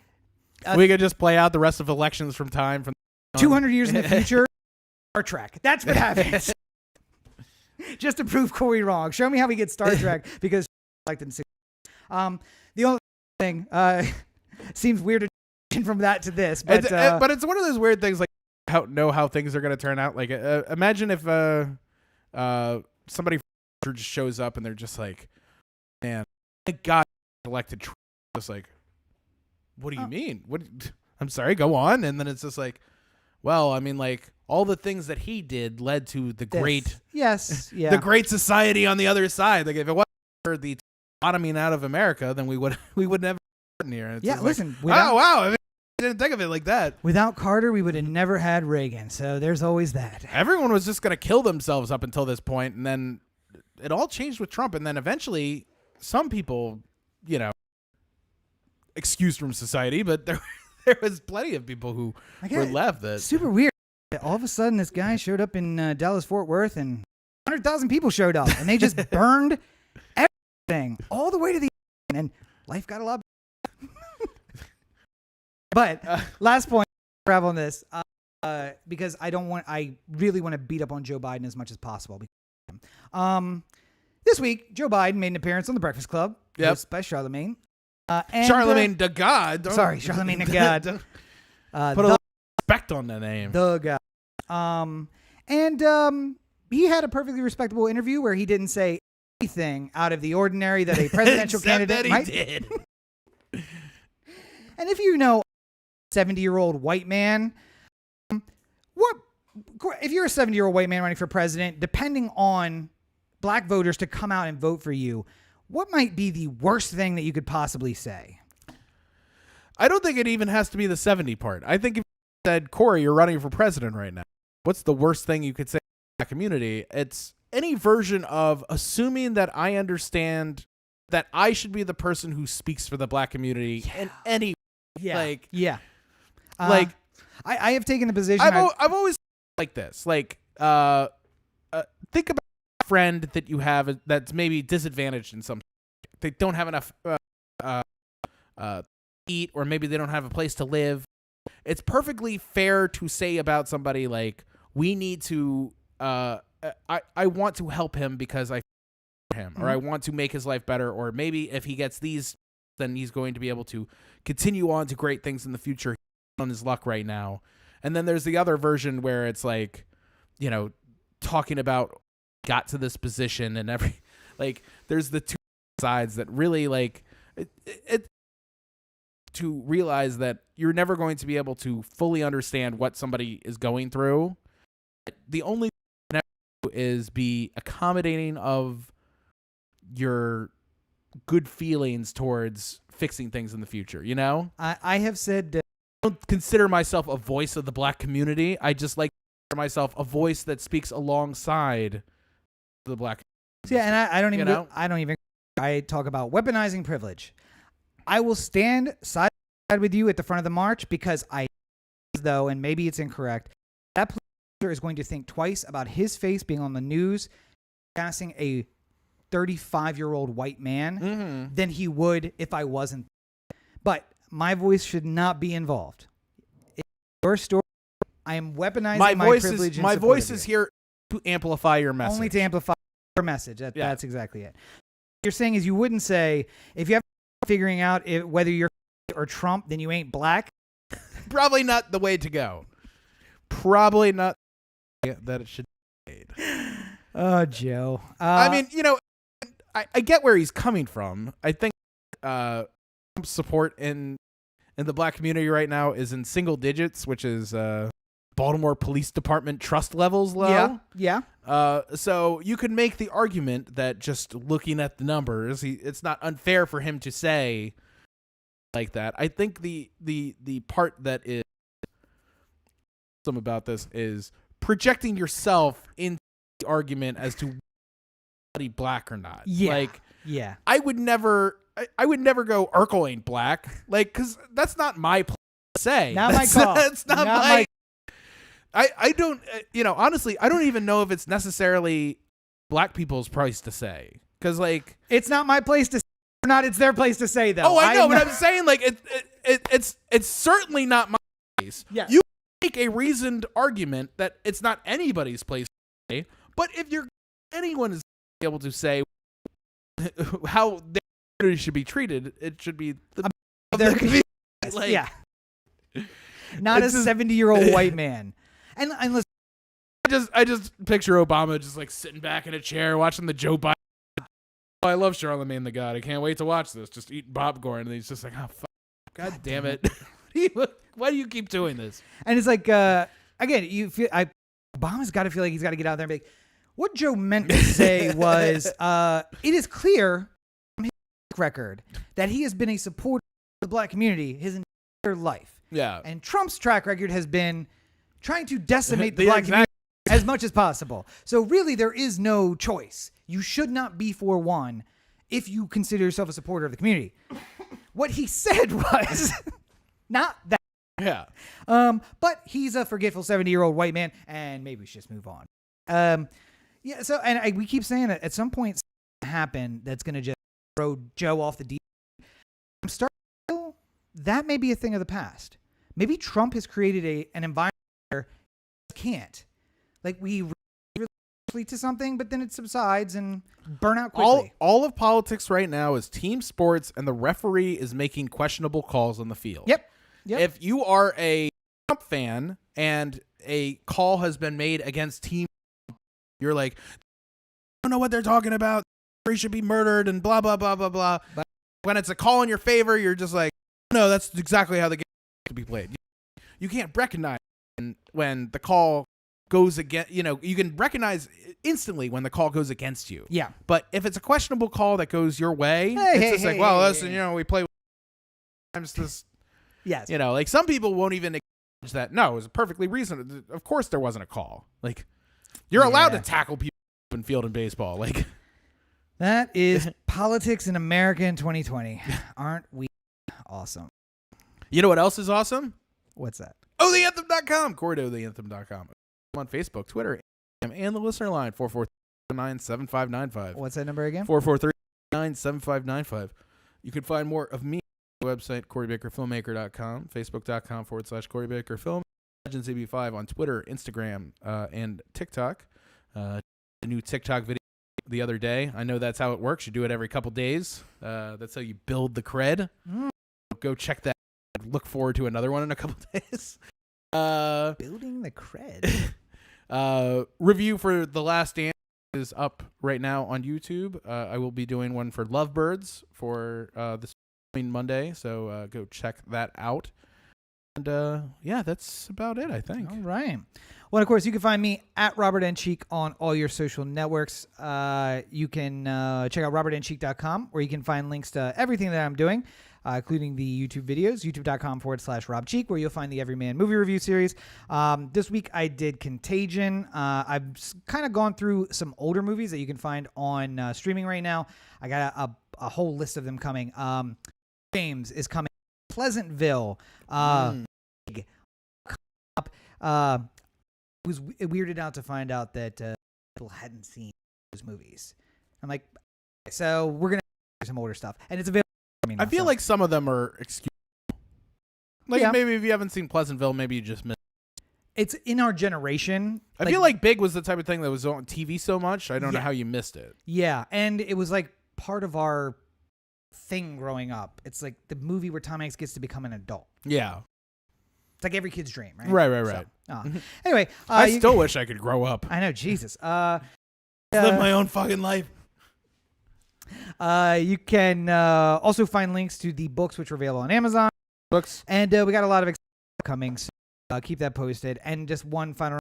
We could just play out the rest of elections from 200 years in the future. Star Trek. That's what happens. Just to prove Corey wrong. Show me how we get Star Trek because like in 60. The only thing seems weird to from that to this, but it's one of those weird things, like how things are going to turn out. Like imagine if somebody just shows up and they're just like, man, thank God elected Trump. Just like, what do you mean? What? I'm sorry, go on. And then it's just like, well, I mean, like, all the things that he did led to the great, the great society on the other side. Like, if it wasn't for the bottoming out of America, then we would never gotten here. And it's listen. Like, wow. I mean, I didn't think of it like that. Without Carter, we would have never had Reagan. So there's always that. Everyone was just going to kill themselves up until this point, and then it all changed with Trump. And then eventually, some people, excused from society, but there was plenty of people who were left. That super weird. All of a sudden, this guy showed up in Dallas-Fort Worth and 100,000 people showed up, and they just burned everything all the way to the end, and life got a lot better. But last point, grab on this, because I really want to beat up on Joe Biden as much as possible. This week, Joe Biden made an appearance on The Breakfast Club, hosted by Charlemagne. Charlemagne the God. Charlemagne the God. Put a little respect on the name. The God. And he had a perfectly respectable interview where he didn't say anything out of the ordinary that a presidential candidate might. Did. And if you know 70-year-old white man, if you're a 70-year-old white man running for president, depending on black voters to come out and vote for you, what might be the worst thing that you could possibly say? I don't think it even has to be the 70 part. I think if you said, Corey, you're running for president right now, what's the worst thing you could say to the black community? It's any version of assuming that I understand that I should be the person who speaks for the black community in any I have taken the position. I've always like this. Think about a friend that you have that's maybe disadvantaged in some. They don't have enough eat, or maybe they don't have a place to live. It's perfectly fair to say about somebody like, we need to. I want to help him because I him, or I want to make his life better, or maybe if he gets these, then he's going to be able to continue on to great things in the future. He's on his luck right now. And then there's the other version where it's like, talking about got to this position and there's the two sides that really it to realize that you're never going to be able to fully understand what somebody is going through. The only thing you can do is be accommodating of your good feelings towards fixing things in the future. I have said I don't consider myself a voice of the black community. I just like to consider myself a voice that speaks alongside the black community. Yeah, and I don't even I talk about weaponizing privilege. I will stand side by side with you at the front of the march because though, and maybe it's incorrect, that police officer is going to think twice about his face being on the news gassing a 35-year-old white man than he would if I wasn't. But my voice should not be involved. It's your story. I am weaponizing my privilege. My voice is here to amplify your message. Only to amplify your message. That's exactly it. What you're saying is you wouldn't say, if you have figuring out whether you're or Trump, then you ain't black. Probably not the way to go. Probably not that it should be made. Oh, Joe. I mean, I get where he's coming from. I think Trump's support in the black community right now is in single digits, which is Baltimore Police Department trust levels low. Yeah. So you could make the argument that just looking at the numbers, it's not unfair for him to say like that. I think the part that is awesome about this is projecting yourself into the argument as to somebody black or not. Yeah. I would never go Urkel ain't black, because that's not my place to say. Not my call. That's not my. I don't, honestly, I don't even know if it's necessarily black people's place to say, because it's not my place to say, or not. It's their place to say, though. Oh, I know, but I'm saying it's certainly not my place. Yeah. You make a reasoned argument that it's not anybody's place to say, but if anyone is able to say how their community should be treated, it should be their community. Yeah. Not a 70-year-old white man. And listen, I just picture Obama just sitting back in a chair watching the Joe Biden. Oh, I love Charlemagne the God. I can't wait to watch this. Just eating popcorn, and he's just like, oh, fuck. God damn it. Why do you keep doing this? And it's again, you feel Obama's got to feel like he's got to get out there and be like, what Joe meant to say was, it is clear from his record that he has been a supporter of the black community his entire life. Yeah. And Trump's track record has been trying to decimate the black community as much as possible. So really, there is no choice. You should not be for one if you consider yourself a supporter of the community. What he said was not that. Yeah. But he's a forgetful 70-year-old white man, and maybe we should just move on. Yeah. So, and we keep saying that at some point happen that's going to just throw Joe off the deep. I'm starting to feel that may be a thing of the past. Maybe Trump has created an environment where can't. Like we really to something, but then it subsides and burn out quickly. All of politics right now is team sports, and the referee is making questionable calls on the field. Yep. If you are a Trump fan and a call has been made against team, you're like, I don't know what they're talking about. He should be murdered and blah, blah, blah, blah, blah. But when it's a call in your favor, you're just like, no, that's exactly how the game should be played. You can't recognize when the call goes against, you can recognize instantly when the call goes against you. Yeah. But if it's a questionable call that goes your way, it's just like, well, listen, we play times this. Yes. Like some people won't even acknowledge that. No, it was perfectly reasonable. Of course there wasn't a call. Like you're allowed to tackle people in field in baseball. Like that is politics in America in 2020. Aren't we awesome? You know what else is awesome? What's that? OhTheAnthem.com. Corey to OhTheAnthem.com. On Facebook, Twitter, and the listener line 443-97595. What's that number again? 443-97595. You can find more of me on the website, CoreyBakerFilmmaker.com, Facebook.com/Corey Baker Film, Legends AB5 on Twitter, Instagram, and TikTok. A new TikTok video the other day. I know that's how it works. You do it every couple days. That's how you build the cred. Go check that. Look forward to another one in a couple days. Building the cred. Review for The Last Dance is up right now on YouTube. I will be doing one for Lovebirds for this coming Monday, so go check that out. And yeah, that's about it, I think. All right. Well, of course, you can find me at Robert N. Cheek on all your social networks. You can check out robertncheek.com, where you can find links to everything that I'm doing, including the YouTube videos, youtube.com/Rob Cheek, where you'll find the Everyman movie review series. This week I did Contagion. I've kind of gone through some older movies that you can find on streaming right now. I got a whole list of them coming. James is coming. Pleasantville. Was weirded out to find out that people hadn't seen those movies. I'm like, so we're going to do some older stuff. And it's available. I feel like some of them are excusable. Like maybe if you haven't seen Pleasantville, maybe you just missed. It's in our generation. I feel like Big was the type of thing that was on TV so much. I don't know how you missed it. Yeah. And it was like part of our thing growing up. It's like the movie where Tom Hanks gets to become an adult. Yeah. It's like every kid's dream, right? Right. So, anyway. I still wish I could grow up. I know, Jesus. Live my own fucking life. You can also find links to the books, which are available on Amazon. Books. And we got a lot of coming, so keep that posted. And just one final,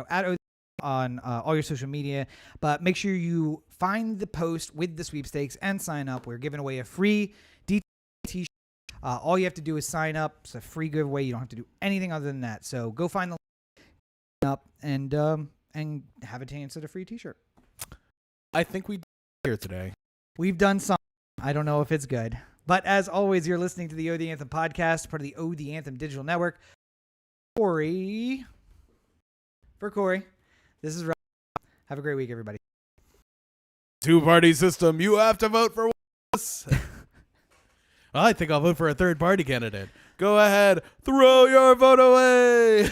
at on all your social media. But make sure you find the post with the sweepstakes and sign up. We're giving away a free t-shirt. All you have to do is sign up. It's a free giveaway. You don't have to do anything other than that. So go find the link up and have a chance at a free t-shirt. I think we did here today. We've done some. I don't know if it's good. But as always, you're listening to the The Anthem podcast, part of the The Anthem digital network. For Corey, this is Rob. Have a great week, everybody. Two-party system. You have to vote for us. I think I'll vote for a third-party candidate. Go ahead. Throw your vote away.